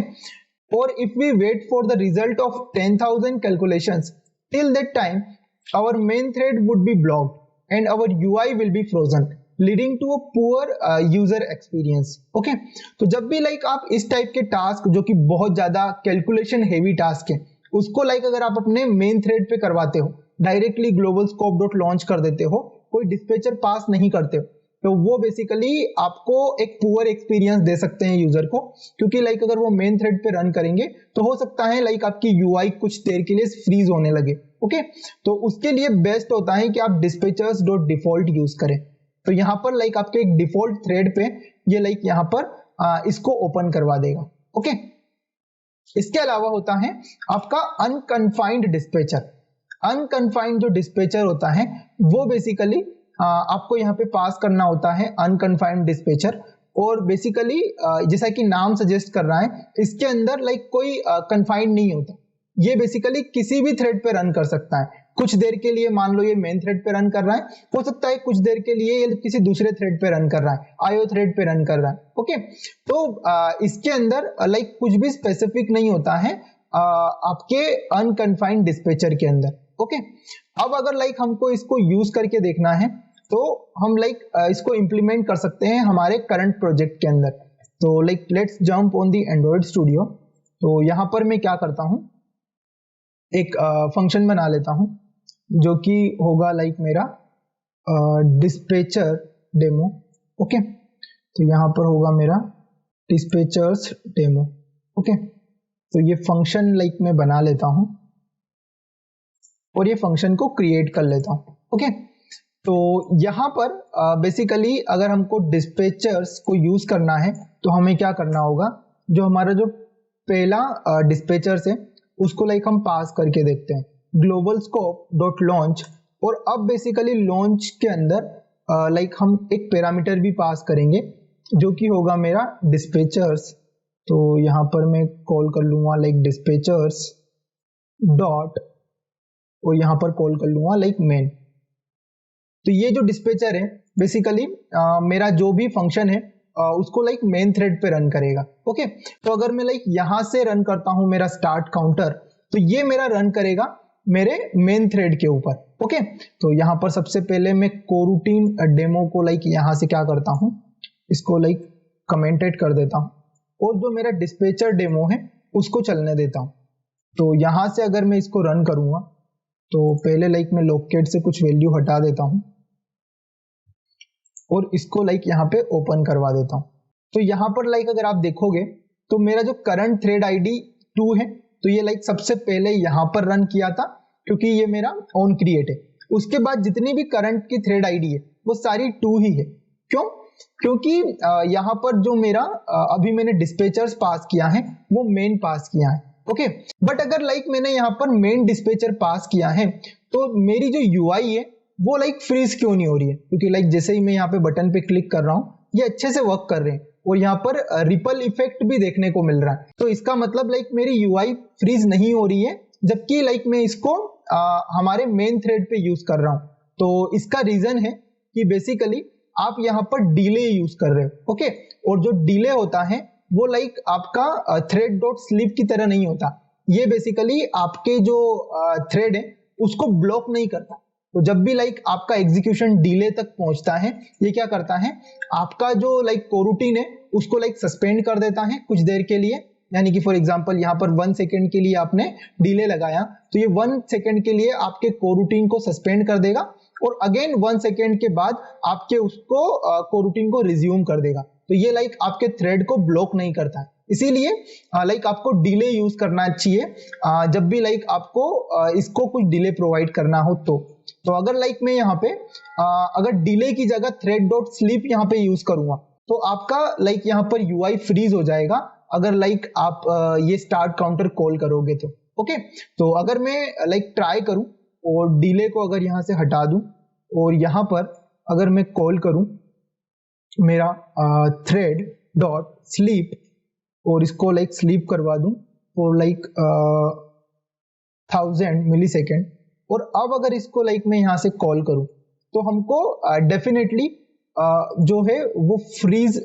और if we wait for the result of 10,000 calculations till that time our main thread would be blocked and our UI will be frozen leading to a poor user experience. Okay, तो जब भी like आप इस type के task जो कि बहुत ज्यादा कैलकुलेशन हेवी टास्क है उसको लाइक अगर आप अपने मेन थ्रेड पे करवाते हो, directly global scope dot launch कर देते हो, कोई डिस्पैचर पास नहीं करते हो, तो वो बेसिकली आपको एक पुअर एक्सपीरियंस दे सकते हैं यूजर को, क्योंकि लाइक अगर वो मेन थ्रेड पे रन करेंगे तो हो सकता है लाइक आपकी यूआई कुछ देर के लिए फ्रीज होने लगे. ओके, तो उसके लिए बेस्ट होता है कि आप dispatchers डॉट डिफॉल्ट यूज करें. तो यहाँ पर लाइक आपके एक डिफॉल्ट थ्रेड पे ये लाइक यहाँ पर इसको ओपन करवा देगा. ओके, इसके अलावा होता है आपका अनकन्फाइंड डिस्पैचर. अनकन्फाइंड जो डिस्पैचर होता है वो बेसिकली आपको यहाँ पे पास करना होता है अनकन्फाइंड डिस्पैचर. और बेसिकली जैसा कि नाम सजेस्ट कर रहा है, इसके अंदर लाइक कोई कन्फाइंड नहीं होता. ये बेसिकली किसी भी थ्रेड पे रन कर सकता है. कुछ देर के लिए मान लो ये मेन थ्रेड पे रन कर रहा है, हो सकता है कुछ देर के लिए ये किसी दूसरे थ्रेड पे रन कर रहा है, आईओ थ्रेड पे रन कर रहा है. ओके, तो इसके अंदर लाइक कुछ भी स्पेसिफिक नहीं होता है आपके अनकन्फाइंड डिस्पैचर के अंदर. ओके, अब अगर लाइक हमको इसको यूज करके देखना है तो हम लाइक इसको इंप्लीमेंट कर सकते हैं हमारे करंट प्रोजेक्ट के अंदर. तो like let's jump on the Android studio. तो यहाँ पर मैं क्या करता हूँ, एक फंक्शन बना लेता हूँ जो कि होगा लाइक मेरा डिस्पैचर डेमो. ओके, तो यहाँ पर होगा मेरा डिस्पैचर्स डेमो. ओके, तो ये फंक्शन लाइक मैं बना लेता हूँ और ये फंक्शन को क्रिएट कर लेता हूँ. ओके, तो यहाँ पर बेसिकली अगर हमको डिस्पैचर्स को यूज करना है तो हमें क्या करना होगा, जो हमारा जो पहला डिस्पैचर्स है उसको लाइक हम पास करके देखते हैं ग्लोबल स्कोप डॉट लॉन्च. और अब बेसिकली लॉन्च के अंदर लाइक हम एक पैरामीटर भी पास करेंगे जो कि होगा मेरा डिस्पैचर्स. तो यहाँ पर मैं कॉल कर लूंगा लाइक डिस्पैचर्स डॉट, और यहाँ पर कॉल कर लूंगा लाइक मेन. तो ये जो डिस्पैचर है बेसिकली मेरा जो भी फंक्शन है उसको लाइक मेन थ्रेड पे रन करेगा. ओके, तो अगर मैं लाइक यहां से रन करता हूं मेरा स्टार्ट काउंटर, तो ये मेरा रन करेगा मेरे मेन थ्रेड के ऊपर. ओके, तो यहाँ पर सबसे पहले मैं कोरूटीन डेमो को लाइक यहां से क्या करता हूं, इसको लाइक कमेंटेड कर देता हूं और जो मेरा डिस्पैचर डेमो है उसको चलने देता हूं. तो यहां से अगर मैं इसको रन करूंगा तो पहले लाइक मैं लोकेट से कुछ वैल्यू हटा देता हूं और इसको लाइक यहाँ पे ओपन करवा देता हूँ. तो यहाँ पर लाइक अगर आप देखोगे तो मेरा जो करंट थ्रेड आईडी 2 है, तो ये लाइक सबसे पहले यहाँ पर रन किया था क्योंकि ये मेरा ऑन क्रिएट है. उसके बाद जितनी भी करंट की थ्रेड आईडी है वो सारी 2 ही है. क्यों? क्योंकि यहाँ पर जो मेरा अभी मैंने डिस्पैचर्स पास किया है वो मेन पास किया है. ओके, बट अगर लाइक मैंने यहाँ पर मेन डिस्पैचर पास किया है तो मेरी जो यूआई है वो लाइक फ्रीज क्यों नहीं हो रही है, क्योंकि लाइक जैसे ही मैं यहाँ पे बटन पे क्लिक कर रहा हूँ ये अच्छे से वर्क कर रहे हैं और यहाँ पर रिपल इफेक्ट भी देखने को मिल रहा है. तो इसका मतलब लाइक मेरी यूआई फ्रीज नहीं हो रही है, जबकि लाइक मैं इसको हमारे मेन थ्रेड पे यूज कर रहा हूँ. तो इसका रीजन है कि बेसिकली आप यहाँ पर डिले यूज कर रहे हो. ओके, और जो डिले होता है वो लाइक आपका थ्रेड डॉट स्लीप की तरह नहीं होता. ये बेसिकली आपके जो थ्रेड है उसको ब्लॉक नहीं करता. तो जब भी लाइक आपका एग्जीक्यूशन डिले तक पहुंचता है, ये क्या करता है, आपका जो लाइक कोरूटीन है उसको लाइक सस्पेंड कर देता है कुछ देर के लिए. यानी कि फॉर एग्जांपल यहाँ पर 1 सेकेंड के लिए आपने डिले लगाया तो ये 1 सेकेंड के लिए आपके कोरूटीन को सस्पेंड कर देगा और अगेन 1 सेकेंड के बाद आपके उसको कोरूटीन को रिज्यूम कर देगा. तो ये लाइक आपके थ्रेड को ब्लॉक नहीं करता है. इसीलिए लाइक आपको डिले यूज करना चाहिए जब भी लाइक आपको इसको कुछ डिले प्रोवाइड करना हो. तो अगर लाइक मैं यहाँ पे अगर डिले की जगह थ्रेड डॉट स्लीप यहाँ पे यूज करूंगा तो आपका लाइक यहाँ पर यूआई फ्रीज हो जाएगा अगर लाइक आप ये स्टार्ट काउंटर कॉल करोगे तो. ओके, तो अगर मैं लाइक ट्राई करूं और डिले को अगर यहाँ से हटा दूं और यहाँ पर अगर मैं कॉल करूं मेरा थ्रेड डॉट स्लीप और इसको लाइक स्लीप करवा दूं फॉर लाइक 1000 मिलीसेकेंड, और अब अगर इसको लाइक मैं यहाँ से कॉल करूं तो हमको डेफिनेटली जो है वो फ्रीज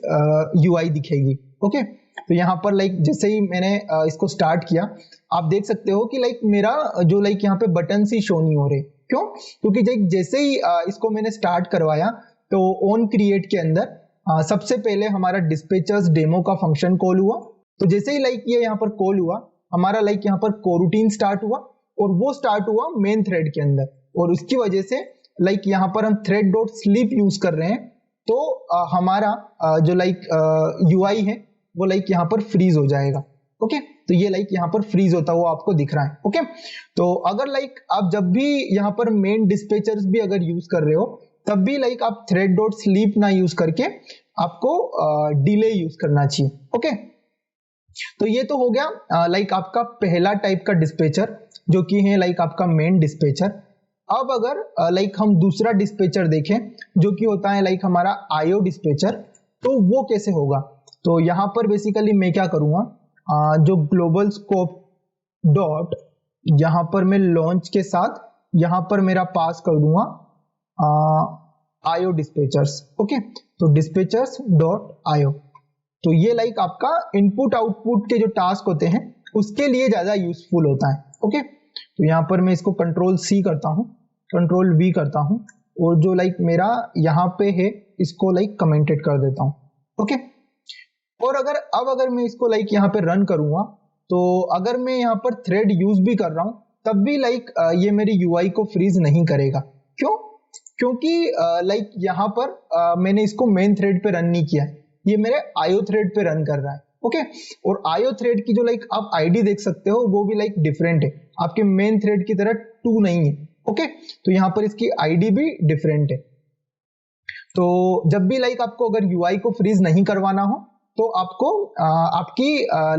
यूआई दिखेगी. ओके, तो यहाँ पर लाइक जैसे ही मैंने इसको स्टार्ट किया आप देख सकते हो कि लाइक मेरा जो लाइक यहाँ पे बटन ही शो नहीं हो रहे. क्यों? क्योंकि जैसे ही इसको मैंने स्टार्ट करवाया तो ऑन क्रिएट के अंदर सबसे पहले हमारा डिस्पैचर्स डेमो का फंक्शन कॉल हुआ। तो जैसे ही लाइक ये यहाँ पर कॉल हुआ, हमारा लाइक यहाँ पर कोरूटीन स्टार्ट हुआ और वो स्टार्ट हुआ मेन थ्रेड के अंदर, और उसकी वजह से लाइक यहाँ पर हम थ्रेड डॉट स्लीप यूज कर रहे हैं, तो हमारा जो लाइक यूआई है वो लाइक यहाँ पर फ्रीज हो जाएगा। ओके, तो ये लाइक यहाँ पर फ्रीज होता हुआ आपको दिख रहा है। ओके, तो अगर लाइक आप जब भी यहाँ पर मेन डिस्पैचर्स भी अगर यूज कर रहे हो तब भी लाइक आप थ्रेड डॉट स्लीप ना यूज करके आपको डिले यूज करना चाहिए। ओके, तो ये तो हो गया लाइक आपका पहला टाइप का डिस्पैचर जो कि है लाइक आपका मेन डिस्पैचर। अब अगर लाइक हम दूसरा डिस्पैचर देखें जो कि होता है लाइक हमारा आईओ डिस्पैचर, तो वो कैसे होगा? तो यहाँ पर बेसिकली मैं क्या करूंगा, जो ग्लोबल स्कोप डॉट यहाँ पर मैं लॉन्च के साथ यहाँ पर मेरा पास कर दूंगा आईओ डिस्पैचर्स। ओके, तो डिस्पैचर्स डॉट आईओ, तो ये लाइक आपका इनपुट आउटपुट के जो टास्क होते हैं उसके लिए ज्यादा यूजफुल होता है। ओके, तो यहाँ पर मैं इसको कंट्रोल सी करता हूँ, कंट्रोल वी करता हूँ, और जो लाइक मेरा यहाँ पे है इसको लाइक कमेंटेड कर देता हूँ। ओके, और अगर मैं इसको लाइक यहाँ पे रन करूंगा, तो अगर मैं यहाँ पर थ्रेड यूज भी कर रहा हूं तब भी लाइक ये मेरी यूआई को फ्रीज नहीं करेगा। क्यों? क्योंकि लाइक यहाँ पर मैंने इसको मेन थ्रेड पे रन नहीं किया है, ये मेरे आईओ थ्रेड पे रन कर रहा है। ओके, और आईओ थ्रेड की जो लाइक आप आईडी देख सकते हो वो भी लाइक डिफरेंट है, आपके मेन थ्रेड की तरह 2 नहीं है। ओके, तो यहाँ पर इसकी आईडी भी डिफरेंट है। तो जब भी लाइक आपको अगर यूआई को फ्रीज नहीं करवाना हो तो आपको आपकी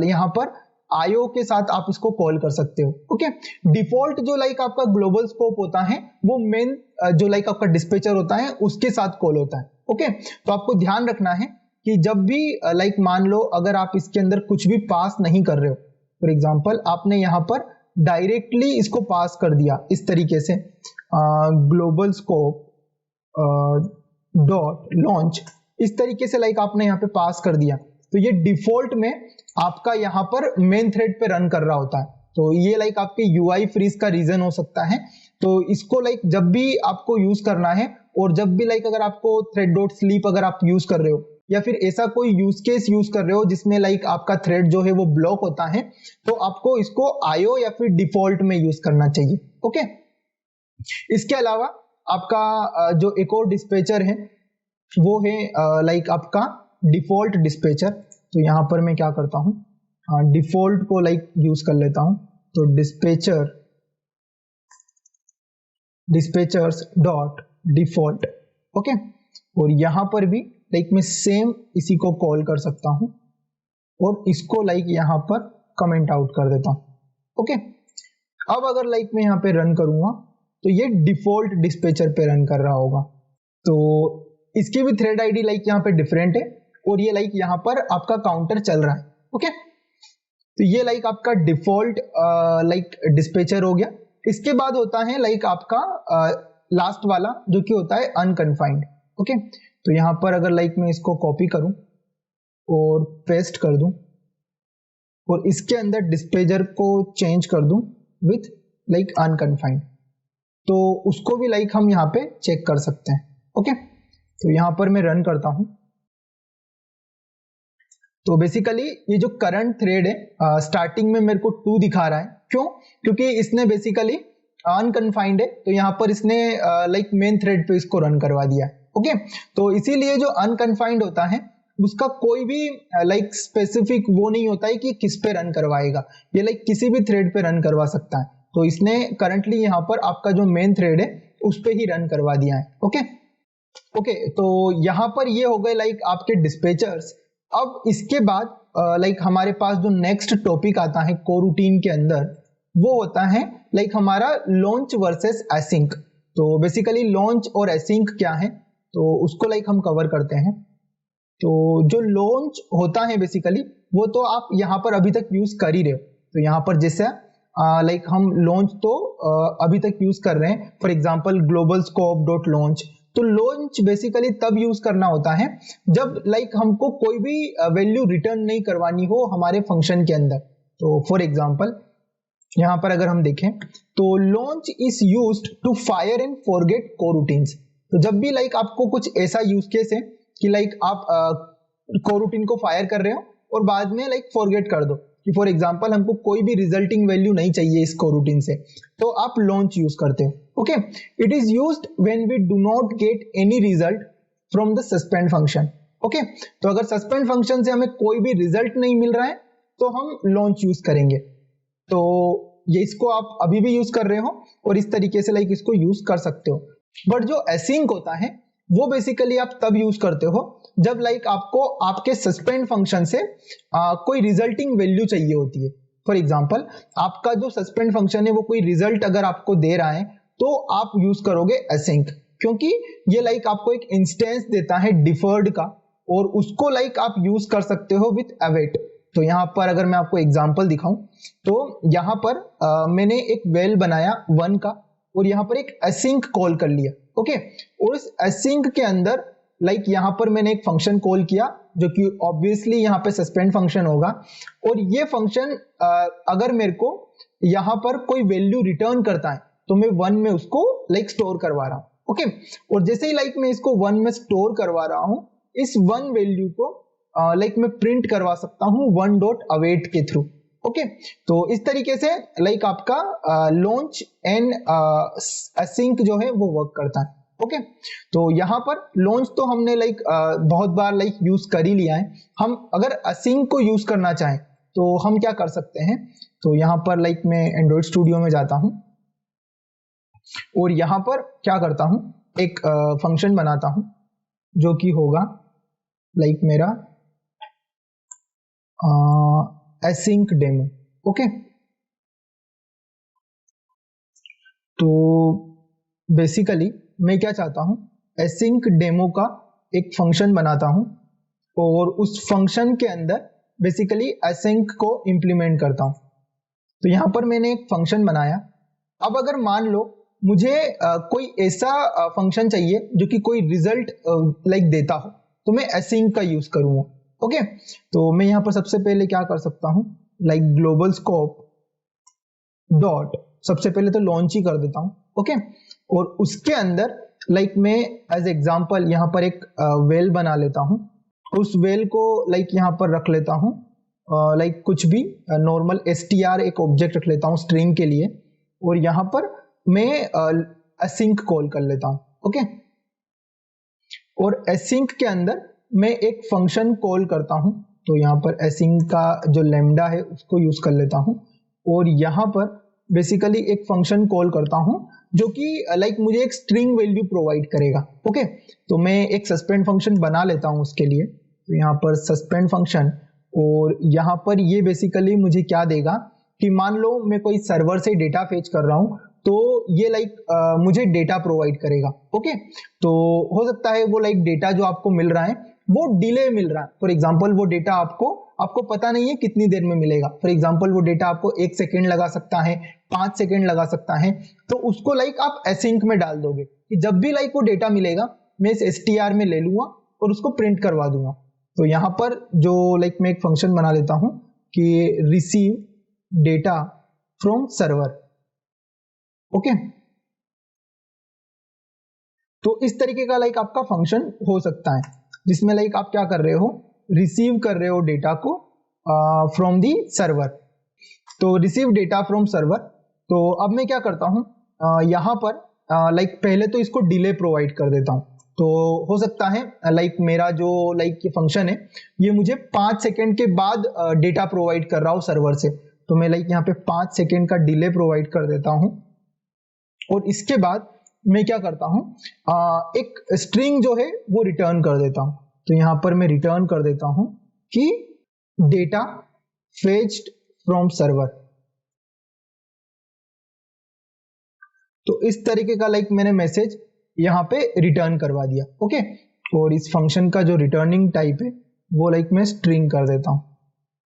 यहाँ पर आईओ के साथ आप इसको कॉल कर सकते हो। ओके, डिफॉल्ट जो लाइक आपका ग्लोबल स्कोप होता है वो मेन जो लाइक आपका डिस्पैचर होता है उसके साथ कॉल होता है। ओके, तो आपको ध्यान रखना है कि जब भी लाइक मान लो अगर आप इसके अंदर कुछ भी पास नहीं कर रहे हो, फॉर एग्जांपल आपने यहाँ पर डायरेक्टली इसको पास कर दिया इस तरीके से ग्लोबल स्कोप डॉट लॉन्च, इस तरीके से लाइक आपने यहाँ पे पास कर दिया, तो ये डिफॉल्ट में आपका यहाँ पर मेन थ्रेड पे रन कर रहा होता है। तो ये लाइक आपके यूआई फ्रीज का रीजन हो सकता है। तो इसको लाइक जब भी आपको यूज करना है, और जब भी लाइक अगर आपको थ्रेड डॉट स्लीप अगर आप यूज कर रहे हो या फिर ऐसा कोई यूज केस यूज कर रहे हो जिसमें लाइक आपका थ्रेड जो है वो ब्लॉक होता है, तो आपको इसको आईओ या फिर डिफॉल्ट में यूज करना चाहिए। ओके, इसके अलावा आपका जो एक और डिस्पैचर है वो है लाइक आपका डिफॉल्ट डिस्पैचर। तो यहां पर मैं क्या करता हूं, डिफॉल्ट को लाइक यूज कर लेता हूं, तो डिस्पैचर्स डॉट डिफॉल्ट। ओके, और यहां पर भी लाइक मैं सेम इसी को कॉल कर सकता हूं और इसको लाइक यहां पर कमेंट आउट कर देता हूं। ओके, अब अगर लाइक मैं यहां पे रन करूंगा तो ये डिफॉल्ट डिस्पैचर पे रन कर रहा होगा। तो इसकी भी थ्रेड आईडी लाइक यहाँ पे डिफरेंट है, और ये लाइक यहाँ पर आपका काउंटर चल रहा है। ओके, तो ये लाइक आपका डिफॉल्ट लाइक डिस्पैचर हो गया। इसके बाद होता है लाइक आपका लास्ट वाला जो कि होता है अनकन्फाइंड। ओके, तो यहाँ पर अगर लाइक मैं इसको कॉपी करूं और पेस्ट कर दूं और इसके अंदर डिस्पैचर को चेंज कर दूं विथ लाइक अनकन्फाइंड, तो उसको भी लाइक हम यहाँ पे चेक कर सकते हैं। ओके, तो यहां पर मैं रन करता हूं, तो बेसिकली ये जो करंट थ्रेड है स्टार्टिंग में मेरे को 2 दिखा रहा है। क्यों? क्योंकि इसने बेसिकली अनकन्फाइंड है, तो यहां पर इसने लाइक मेन थ्रेड पे इसको रन करवा दिया। ओके, तो इसीलिए जो अनकन्फाइंड होता है उसका कोई भी लाइक स्पेसिफिक वो नहीं होता है कि किस पे रन करवाएगा, ये लाइक किसी भी थ्रेड पे रन करवा सकता है। तो इसने करंटली यहाँ पर आपका जो मेन थ्रेड है उस पे ही रन करवा दिया है। ओके, तो यहाँ पर ये हो गए लाइक आपके डिस्पैचर्स। अब इसके बाद लाइक हमारे पास जो नेक्स्ट टॉपिक आता है कोरूटीन के अंदर, वो होता है लाइक हमारा लॉन्च वर्सेस एसिंक। तो बेसिकली लॉन्च और एसिंक क्या है, तो उसको लाइक हम कवर करते हैं। तो जो लॉन्च होता है बेसिकली वो तो आप यहाँ पर अभी तक यूज कर ही रहे हो। तो यहाँ पर जैसे लाइक हम लॉन्च तो अभी तक यूज कर रहे हैं, for example global scope dot launch. तो लॉन्च बेसिकली तब यूज करना होता है जब लाइक हमको कोई भी वैल्यू रिटर्न नहीं करवानी हो हमारे फंक्शन के अंदर। तो फॉर एग्जांपल यहाँ पर अगर हम देखें तो launch is used to fire and forget coroutines. तो जब भी लाइक आपको कुछ ऐसा यूज केस है कि लाइक आप कोरूटीन को फायर कर रहे हो और बाद में लाइक फॉरगेट कर दो कि फॉर एग्जांपल हमको कोई भी रिजल्टिंग वैल्यू नहीं चाहिए इस कोरूटीन से, तो आप लॉन्च यूज करते हो। Okay, it is used when we do not get any result from the suspend function. Okay, तो अगर सस्पेंड फंक्शन से हमें कोई भी रिजल्ट नहीं मिल रहा है तो हम लॉन्च यूज करेंगे। तो ये इसको आप अभी भी यूज कर रहे हो और इस तरीके से लाइक इसको यूज कर सकते हो। बट जो एसिंक होता है वो बेसिकली आप तब यूज करते हो जब लाइक आपको आपके सस्पेंड फंक्शन से कोई रिजल्टिंग वैल्यू चाहिए होती है। फॉर एग्जांपल आपका जो सस्पेंड फंक्शन है वो कोई रिजल्ट अगर आपको दे रहा है तो आप यूज करोगे एसिंक, क्योंकि ये लाइक आपको एक इंस्टेंस देता है डिफर्ड का और उसको लाइक आप यूज कर सकते हो विथ अवेट। तो यहाँ पर अगर मैं आपको एग्जांपल दिखाऊं तो यहाँ पर मैंने एक वेल बनाया 1 का और यहाँ पर एक एसिंक कॉल कर लिया। ओके, और इस एसिंक के अंदर लाइक यहाँ पर मैंने एक फंक्शन कॉल किया जो कि ऑब्वियसली यहाँ पे सस्पेंड फंक्शन होगा और ये फंक्शन अगर मेरे को यहाँ पर कोई वैल्यू रिटर्न करता है तो मैं 1 में उसको लाइक स्टोर करवा रहा हूँ। ओके, और जैसे ही लाइक मैं इसको 1 में स्टोर करवा रहा हूँ इस 1 वैल्यू को लाइक मैं प्रिंट करवा सकता हूँ 1.await के थ्रू। ओके, तो इस तरीके से लाइक आपका लॉन्च एंड असिंक जो है वो वर्क करता है। ओके, तो यहाँ पर लॉन्च तो हमने लाइक बहुत बार लाइक यूज कर ही लिया है। हम अगर असिंक को यूज करना चाहें तो हम क्या कर सकते हैं, तो यहाँ पर लाइक मैं एंड्रॉइड स्टूडियो में जाता हूँ और यहाँ पर क्या करता हूँ, एक फंक्शन बनाता हूँ जो कि होगा लाइक मेरा एसिंक डेमो। ओके, तो बेसिकली मैं क्या चाहता हूं, एसिंक डेमो का एक फंक्शन बनाता हूं और उस फंक्शन के अंदर बेसिकली एसिंक को इंप्लीमेंट करता हूं। तो यहां पर मैंने एक फंक्शन बनाया। अब अगर मान लो मुझे कोई ऐसा फंक्शन चाहिए जो कि कोई रिजल्ट लाइक देता हो तो मैं एसिंक का यूज करूंगा। ओके, तो मैं यहां पर सबसे पहले क्या कर सकता हूं, लाइक ग्लोबल स्कोप डॉट, सबसे पहले तो लॉन्च ही कर देता हूं। ओके, और उसके अंदर लाइक मैं एज एग्जांपल यहां पर एक वेल बना लेता हूं। उस वेल को लाइक यहां पर रख लेता हूं लाइक कुछ भी नॉर्मल str एक ऑब्जेक्ट रख लेता हूं स्ट्रिंग के लिए और यहां पर मैं एसिंक कॉल कर लेता हूं। ओके, और एसिंक के अंदर मैं एक फंक्शन कॉल करता हूं। तो यहाँ पर एसिंक का जो लैम्डा है उसको यूज कर लेता हूं और यहाँ पर बेसिकली एक फंक्शन कॉल करता हूं जो कि लाइक मुझे एक स्ट्रिंग वैल्यू प्रोवाइड करेगा। ओके, तो मैं एक सस्पेंड फंक्शन बना लेता हूं उसके लिए। तो यहाँ पर सस्पेंड फंक्शन और यहाँ पर ये बेसिकली मुझे क्या देगा कि मान लो मैं कोई सर्वर से डेटा फेच कर रहा हूं तो ये लाइक मुझे डेटा प्रोवाइड करेगा। ओके, तो हो सकता है वो लाइक डेटा जो आपको मिल रहा है वो डिले मिल रहा है। फॉर एग्जांपल वो डेटा आपको पता नहीं है कितनी देर में मिलेगा। फॉर एग्जांपल वो डेटा आपको 1 सेकेंड लगा सकता है, 5 सेकेंड लगा सकता है। तो उसको लाइक आप एसिंक में डाल दोगे कि जब भी लाइक वो डेटा मिलेगा मैं इस str में ले लूंगा और उसको प्रिंट करवा दूंगा। तो यहाँ पर जो लाइक मैं एक फंक्शन बना लेता हूं कि receive data from server. Okay, तो इस तरीके का लाइक आपका फंक्शन हो सकता है जिसमें लाइक आप क्या कर रहे हो, रिसीव कर रहे हो डेटा को फ्रॉम दी सर्वर। तो रिसीव डेटा फ्रॉम सर्वर। तो अब मैं क्या करता हूं, यहाँ पर लाइक पहले तो इसको डिले प्रोवाइड कर देता हूं। तो हो सकता है लाइक मेरा जो लाइक ये फंक्शन है ये मुझे 5 सेकेंड के बाद डेटा प्रोवाइड कर रहा हो सर्वर से। तो मैं लाइक यहाँ पे 5 सेकेंड का डिले प्रोवाइड कर देता हूं और इसके बाद मैं क्या करता हूं, एक स्ट्रिंग जो है वो रिटर्न कर देता हूं। तो यहां पर मैं रिटर्न कर देता हूं कि डेटा फेच्ड फ्रॉम सर्वर। तो इस तरीके का लाइक मैंने मैसेज यहां पे रिटर्न करवा दिया। ओके, और इस फंक्शन का जो रिटर्निंग टाइप है वो लाइक मैं स्ट्रिंग कर देता हूं।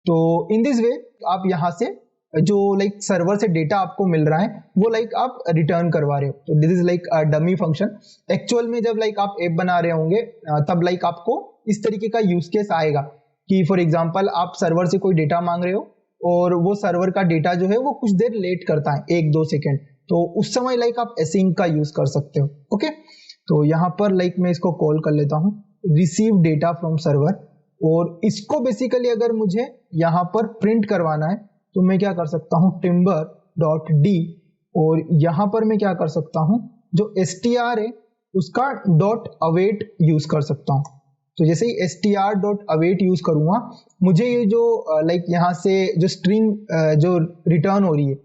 तो इन दिस वे आप यहां से जो लाइक सर्वर से डेटा आपको मिल रहा है वो लाइक आप रिटर्न करवा रहे हो। तो this is like dummy function. Actual में जब लाइक आप ऐप बना रहे होंगे तब लाइक आपको इस तरीके का यूज केस आएगा कि फॉर एग्जांपल आप सर्वर से कोई डेटा मांग रहे हो और वो सर्वर का डेटा जो है वो कुछ देर लेट करता है, 1-2 सेकेंड, तो उस समय लाइक आप एसिंक का यूज कर सकते हो। ओके, तो यहाँ पर लाइक मैं इसको कॉल कर लेता हूँ रिसीव डेटा फ्रॉम सर्वर, और इसको बेसिकली अगर मुझे यहाँ पर प्रिंट करवाना है तो मैं क्या कर सकता हूँ, timber.d, और यहाँ पर मैं क्या कर सकता हूँ, जो str है उसका .await यूज कर सकता हूँ। तो जैसे ही str.await यूज करूंगा, मुझे ये जो लाइक यहाँ से जो स्ट्रिंग जो रिटर्न हो रही है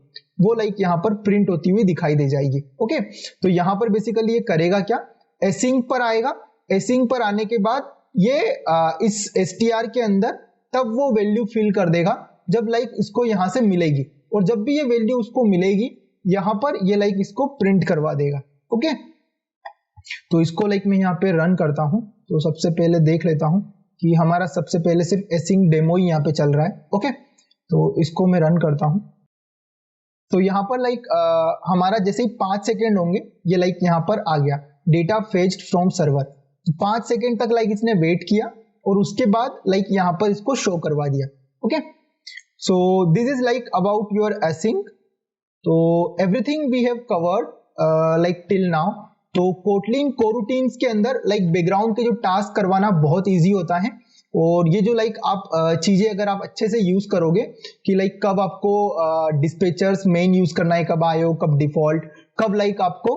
वो लाइक यहाँ पर प्रिंट होती हुई दिखाई दे जाएगी। ओके, तो यहाँ पर बेसिकली ये करेगा क्या, एसिंक पर आएगा, एसिंक पर आने के बाद ये इस str के अंदर तब वो वैल्यू फिल कर देगा जब लाइक इसको यहाँ से मिलेगी, और जब भी ये वैल्यू उसको मिलेगी यहाँ पर ये लाइक इसको प्रिंट करवा देगा। ओके, तो इसको लाइक मैं यहाँ पे रन करता हूँ, तो सबसे पहले देख लेता हूँ कि हमारा सबसे पहले सिर्फ एसिंक डेमो ही यहाँ पे चल रहा है। ओके, तो इसको मैं रन करता हूँ, तो यहाँ पर लाइक हमारा जैसे ही 5 सेकेंड होंगे ये लाइक यहाँ पर आ गया data fetched from server. 5 second तक लाइक इसने वेट किया और उसके बाद लाइक यहाँ पर इसको शो करवा दिया। Okay, so this is like about your async. तो everything we have covered like till now. तो कोटलिन कोरूटीन्स के अंदर लाइक बैकग्राउंड के जो टास्क करवाना बहुत इजी होता है, और ये जो लाइक आप चीजें अगर आप अच्छे से यूज करोगे कि लाइक कब आपको डिस्पैचर्स मेन यूज करना है, कब आयो, कब डिफॉल्ट, कब लाइक आपको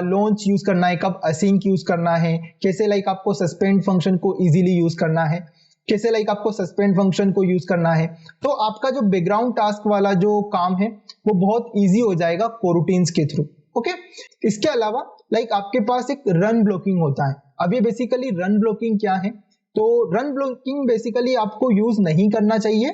लॉन्च यूज करना है, कब असिंक यूज करना है, कैसे लाइक आपको सस्पेंड फंक्शन को इजीली यूज करना है, कैसे लाइक आपको सस्पेंड फंक्शन को यूज करना है, तो आपका जो बैकग्राउंड टास्क वाला जो काम है वो बहुत इजी हो जाएगा कोरूटीन्स के थ्रू। ओके, इसके अलावा लाइक आपके पास एक रन ब्लॉकिंग होता है। अब ये बेसिकली रन ब्लॉकिंग क्या है, तो रन ब्लॉकिंग बेसिकली आपको यूज नहीं करना चाहिए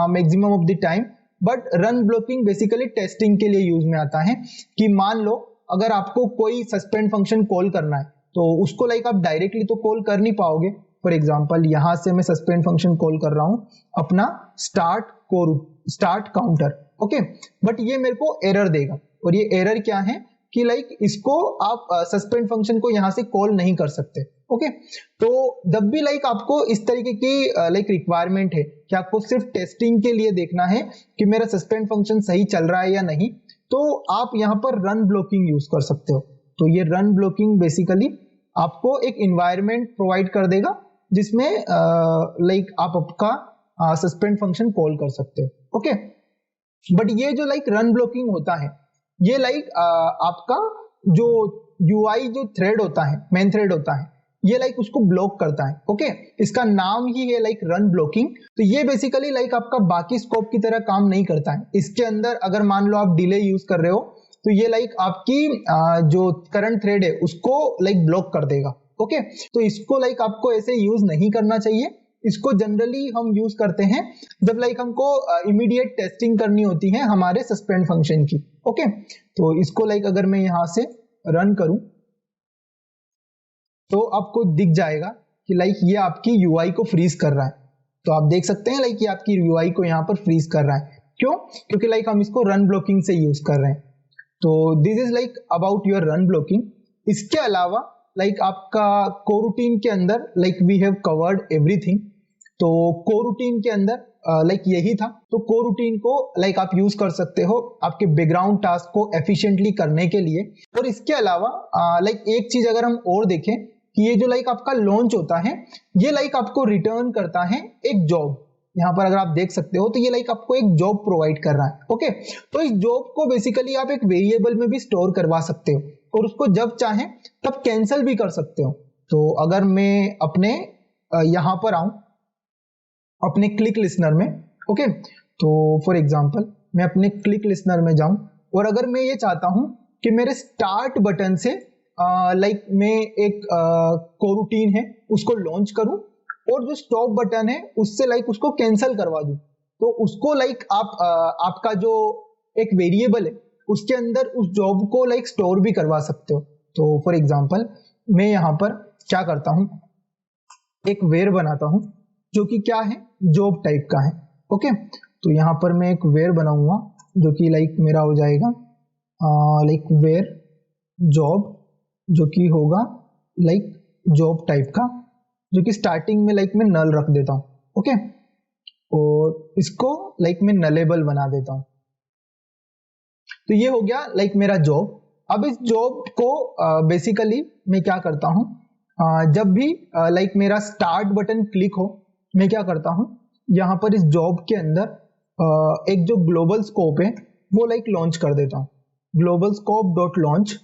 maximum of the time, but run blocking basically testing के लिए यूज में आता है कि मान लो अगर आपको कोई सस्पेंड फंक्शन कॉल करना है तो उसको लाइक आप डायरेक्टली तो कॉल कर नहीं पाओगे। फॉर एग्जांपल यहां से मैं सस्पेंड फंक्शन कॉल कर रहा हूं अपना स्टार्ट काउंटर। ओके, बट ये मेरे को एरर देगा, और ये एरर क्या है कि लाइक इसको आप सस्पेंड फंक्शन को यहां से कॉल नहीं कर सकते। ओके, तो जब भी लाइक आपको इस तरीके की लाइक रिक्वायरमेंट है कि आपको सिर्फ टेस्टिंग के लिए देखना है कि मेरा सस्पेंड फंक्शन सही चल रहा है या नहीं, तो आप यहाँ पर रन ब्लॉकिंग यूज कर सकते हो। तो ये रन ब्लॉकिंग बेसिकली आपको एक इन्वायरमेंट प्रोवाइड कर देगा जिसमें लाइक आप आपका सस्पेंड फंक्शन कॉल कर सकते हो। ओके, बट ये जो लाइक रन ब्लॉकिंग होता है ये लाइक आपका जो यूआई जो थ्रेड होता है, मेन थ्रेड होता है, ये लाइक उसको ब्लॉक करता है। ओके, इसका नाम ही है लाइक रन ब्लॉकिंग। तो ये बेसिकली लाइक आपका बाकी स्कोप की तरह काम नहीं करता है। इसके अंदर अगर मान लो आप डिले यूज कर रहे हो तो ये लाइक आपकी जो करंट थ्रेड है उसको लाइक ब्लॉक कर देगा। ओके, तो इसको लाइक आपको ऐसे यूज नहीं करना चाहिए। इसको जनरली हम यूज करते हैं जब लाइक हमको इमीडिएट टेस्टिंग करनी होती है हमारे सस्पेंड फंक्शन की। ओके, तो इसको लाइक अगर मैं यहां से रन करूं तो आपको दिख जाएगा कि लाइक ये आपकी यूआई को फ्रीज कर रहा है। तो आप देख सकते हैं लाइक ये आपकी यूआई को यहाँ पर फ्रीज कर रहा है। क्यों? क्योंकि लाइक हम इसको रन ब्लॉकिंग से यूज कर रहे हैं। तो this is like about your run blocking. इसके अलावा लाइक आपका कोरूटीन के अंदर like we have covered everything. तो कोरूटीन के अंदर लाइक यही था। तो कोरूटीन को लाइक आप यूज कर सकते हो आपके बैकग्राउंड टास्क को एफिशिएंटली करने के लिए। और इसके अलावा लाइक एक चीज अगर हम और देखें कि ये जो लाइक आपका लॉन्च होता है ये लाइक आपको रिटर्न करता है एक जॉब। यहाँ पर अगर आप देख सकते हो तो ये लाइक आपको एक जॉब प्रोवाइड कर रहा है। ओके, तो इस जॉब को बेसिकली आप एक वेरिएबल में भी स्टोर करवा सकते हो और उसको जब चाहें तब कैंसिल भी कर सकते हो। तो अगर मैं अपने यहाँ पर आऊं अपने क्लिक लिसनर में, ओके, तो फॉर एग्जांपल मैं अपने क्लिक लिसनर में जाऊं और अगर मैं ये चाहता हूं कि मेरे स्टार्ट बटन से लाइक मैं एक कोरूटीन है उसको लॉन्च करूं और जो स्टॉप बटन है उससे लाइक उसको कैंसिल करवा दूं, तो उसको लाइक आप आपका जो एक वेरिएबल है उसके अंदर उस जॉब को लाइक स्टोर भी करवा सकते हो। तो फॉर एग्जांपल मैं यहाँ पर क्या करता हूँ, एक वेर बनाता हूँ जो कि क्या है, जॉब टाइप का है। ओके, तो यहाँ पर मैं एक वेर बनाऊंगा जो कि लाइक मेरा हो जाएगा लाइक वेर जॉब, जो कि होगा लाइक जॉब टाइप का, जो कि स्टार्टिंग में लाइक मैं नल रख देता हूँ। ओके, और इसको लाइक मैं नलेबल बना देता हूं। तो ये हो गया लाइक मेरा जॉब। अब इस जॉब को बेसिकली मैं क्या करता हूं, जब भी लाइक मेरा स्टार्ट बटन क्लिक हो, मैं क्या करता हूं, यहां पर इस जॉब के अंदर एक जो ग्लोबल स्कोप है वो लाइक लॉन्च कर देता हूं। ग्लोबल स्कोप डॉट लॉन्च,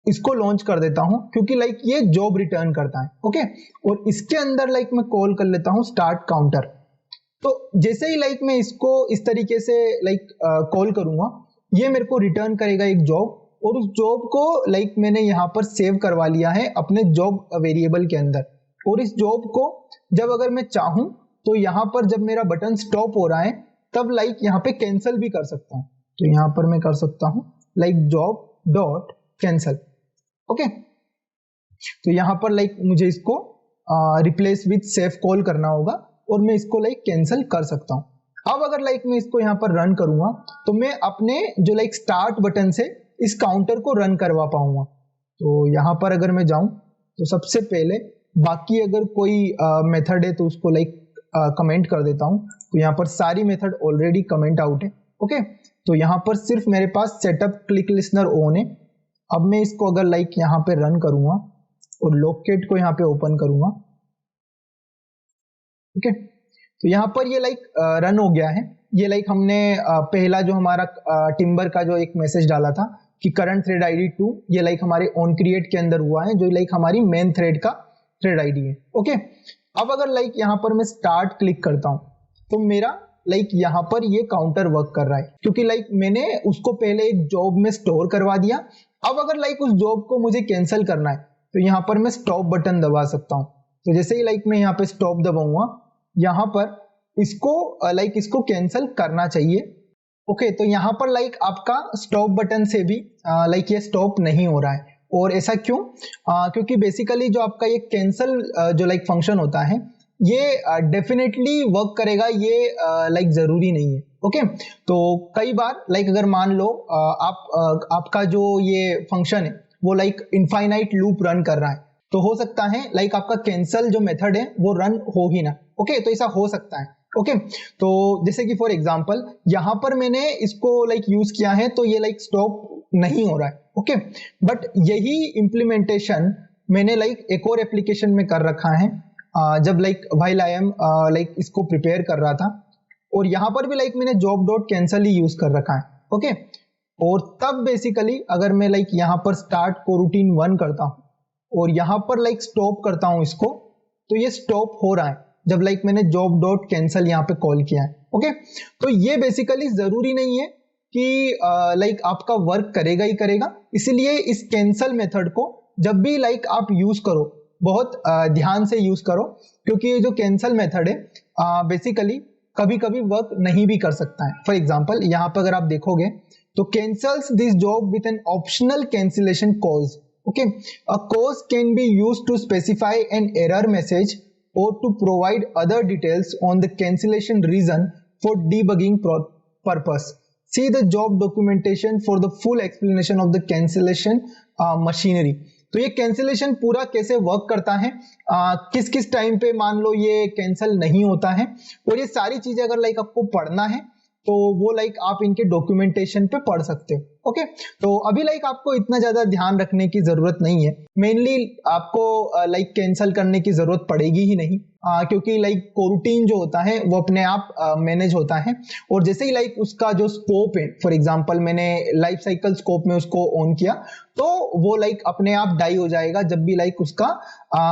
इसको लॉन्च कर देता हूं क्योंकि लाइक ये जॉब रिटर्न करता है। ओके, और इसके अंदर लाइक मैं कॉल कर लेता हूं स्टार्ट काउंटर। तो जैसे ही लाइक मैं इसको इस तरीके से लाइक कॉल करूंगा, ये मेरे को रिटर्न करेगा एक जॉब, और उस जॉब को लाइक मैंने यहाँ पर सेव करवा लिया है अपने जॉब वेरिएबल के अंदर। और इस जॉब को जब अगर मैं चाहूं तो यहाँ पर जब मेरा बटन स्टॉप हो रहा है तब लाइक यहाँ पे कैंसिल भी कर सकता हूं। तो यहाँ पर मैं कर सकता हूं like job dot cancel. Okay, तो यहाँ पर लाइक मुझे इसको रिप्लेस विथ सेफ कॉल करना होगा और मैं इसको लाइक कैंसिल कर सकता हूं। अब अगर लाइक मैं इसको यहाँ पर रन करूंगा तो मैं अपने जो लाइक स्टार्ट बटन से इस काउंटर को रन करवा पाऊंगा। तो यहाँ पर अगर मैं जाऊं तो सबसे पहले बाकी अगर कोई मेथड है तो उसको लाइक कमेंट कर देता हूं। तो यहाँ पर सारी मेथड ऑलरेडी कमेंट आउट है। ओके, तो यहाँ पर सिर्फ मेरे पास सेटअप क्लिक लिसनर ऑन है। अब मैं इसको अगर लाइक यहाँ पे रन करूंगा और लोकेट को यहाँ पे ओपन करूंगा, ओके, तो यहाँ पर ये लाइक रन हो गया है। ये लाइक हमने पहला जो हमारा टिम्बर का जो एक मैसेज डाला था कि करंट थ्रेड आईडी 2, ये लाइक हमारे ऑन क्रिएट के अंदर हुआ है, जो लाइक हमारी मेन थ्रेड का थ्रेड आईडी है। ओके, अब अगर लाइक यहाँ पर मैं स्टार्ट क्लिक करता हूं तो मेरा लाइक यहाँ पर ये काउंटर वर्क कर रहा है क्योंकि लाइक मैंने उसको पहले एक जॉब में स्टोर करवा दिया। अब अगर लाइक उस जॉब को मुझे कैंसिल करना है तो यहाँ पर मैं स्टॉप बटन दबा सकता हूँ। तो जैसे ही लाइक मैं यहाँ पे स्टॉप दबाऊंगा, यहाँ पर इसको लाइक इसको कैंसिल करना चाहिए। ओके, तो यहाँ पर लाइक आपका स्टॉप बटन से भी लाइक ये स्टॉप नहीं हो रहा है। और ऐसा क्यों? क्योंकि बेसिकली जो आपका ये कैंसिल जो लाइक फंक्शन होता है ये डेफिनेटली वर्क करेगा, ये लाइक जरूरी नहीं है। ओके, तो कई बार लाइक अगर मान लो आपका जो ये फंक्शन है वो लाइक इनफाइनाइट लूप रन कर रहा है, तो हो सकता है लाइक आपका कैंसिल जो मेथड है वो रन हो ही ना। ओके, तो ऐसा हो सकता है। ओके, तो जैसे कि फॉर एग्जांपल यहाँ पर मैंने इसको लाइक यूज किया है तो ये लाइक स्टॉप नहीं हो रहा है। ओके, बट यही इंप्लीमेंटेशन मैंने लाइक एक और एप्लीकेशन में कर रखा है जब like while I am like इसको प्रिपेयर कर रहा था, और यहाँ पर भी लाइक मैंने जॉब डॉट कैंसिल ही यूज कर रखा है। ओके, और तब बेसिकली अगर मैं लाइक यहाँ पर स्टार्ट कोरूटीन 1 करता हूँ और यहाँ पर लाइक स्टॉप करता हूँ इसको, तो ये स्टॉप हो रहा है जब लाइक मैंने जॉब डॉट कैंसिल यहाँ पे कॉल किया है। ओके, तो ये बेसिकली जरूरी नहीं है कि लाइक आपका वर्क करेगा ही करेगा, इसलिए इस कैंसिल मेथड को जब भी लाइक आप यूज करो बहुत ध्यान से यूज करो, क्योंकि ये जो कैंसिल मेथड है बेसिकली कभी कभी वर्क नहीं भी कर सकता है। फॉर एग्जांपल यहाँ पर अगर आप देखोगे तो cancels this job with an optional cancellation cause. Okay, uh cause can be used to specify an error message or to provide other details on the cancellation reason for debugging purpose. See the job documentation for the full explanation of the cancellation machinery. तो ये cancellation पूरा कैसे work करता है, किस किस time पे मान लो ये कैंसिल नहीं होता है, और ये सारी चीजें अगर लाइक आपको पढ़ना है तो वो लाइक आप इनके डॉक्यूमेंटेशन पे पढ़ सकते हो। ओके, तो अभी लाइक आपको इतना ज्यादा ध्यान रखने की जरूरत नहीं है। मेनली आपको लाइक कैंसिल करने की जरूरत पड़ेगी ही नहीं, क्योंकि लाइक कोरूटीन जो होता है वो अपने आप मैनेज होता है, और जैसे ही लाइक उसका जो स्कोप है, फॉर एग्जांपल मैंने लाइफ साइकिल स्कोप में उसको ऑन किया तो वो लाइक अपने आप डाई हो जाएगा जब भी लाइक उसका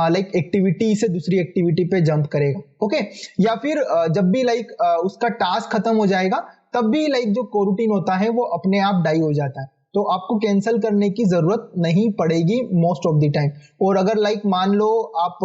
लाइक एक्टिविटी से दूसरी एक्टिविटी पे जंप करेगा। ओके, या फिर जब भी लाइक उसका टास्क खत्म हो जाएगा तब भी लाइक जो कोरूटीन होता है वो अपने आप डाई हो जाता है, तो आपको कैंसिल करने की जरूरत नहीं पड़ेगी मोस्ट ऑफ द टाइम। और अगर लाइक मान लो आप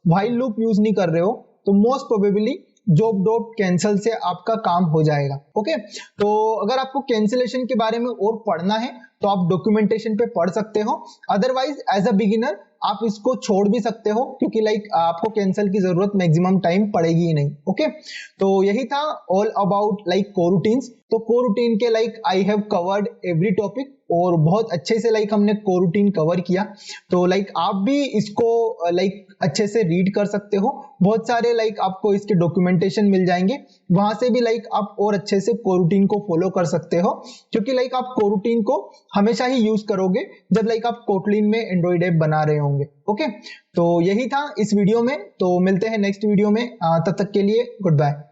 व्हाइल लूप यूज नहीं कर रहे हो तो most probably job dot cancel से आपका काम हो जाएगा। ओके, तो अगर आपको कैंसिलेशन के बारे में और पढ़ना है तो आप डॉक्यूमेंटेशन पे पढ़ सकते हो, अदरवाइज एज अ बिगिनर आप इसको छोड़ भी सकते हो, क्योंकि लाइक आपको कैंसिल की जरूरत मैक्सिमम टाइम पड़ेगी ही नहीं। ओके, तो यही था ऑल अबाउट लाइक कोरूटीन्स। तो कोरूटीन के like I have covered every topic, और बहुत अच्छे से लाइक हमने कोरूटीन कवर किया। तो लाइक आप भी इसको लाइक अच्छे से रीड कर सकते हो, बहुत सारे लाइक आपको इसके डॉक्यूमेंटेशन मिल जाएंगे, वहां से भी लाइक आप और अच्छे से कोरूटीन को फॉलो कर सकते हो, क्योंकि लाइक आप कोरूटीन को हमेशा ही यूज करोगे जब लाइक आप कोटलिन में एंड्रॉइड ऐप बना रहे होंगे। ओके, तो यही था इस वीडियो में, तो मिलते हैं नेक्स्ट वीडियो में, तब तक के लिए गुड बाय।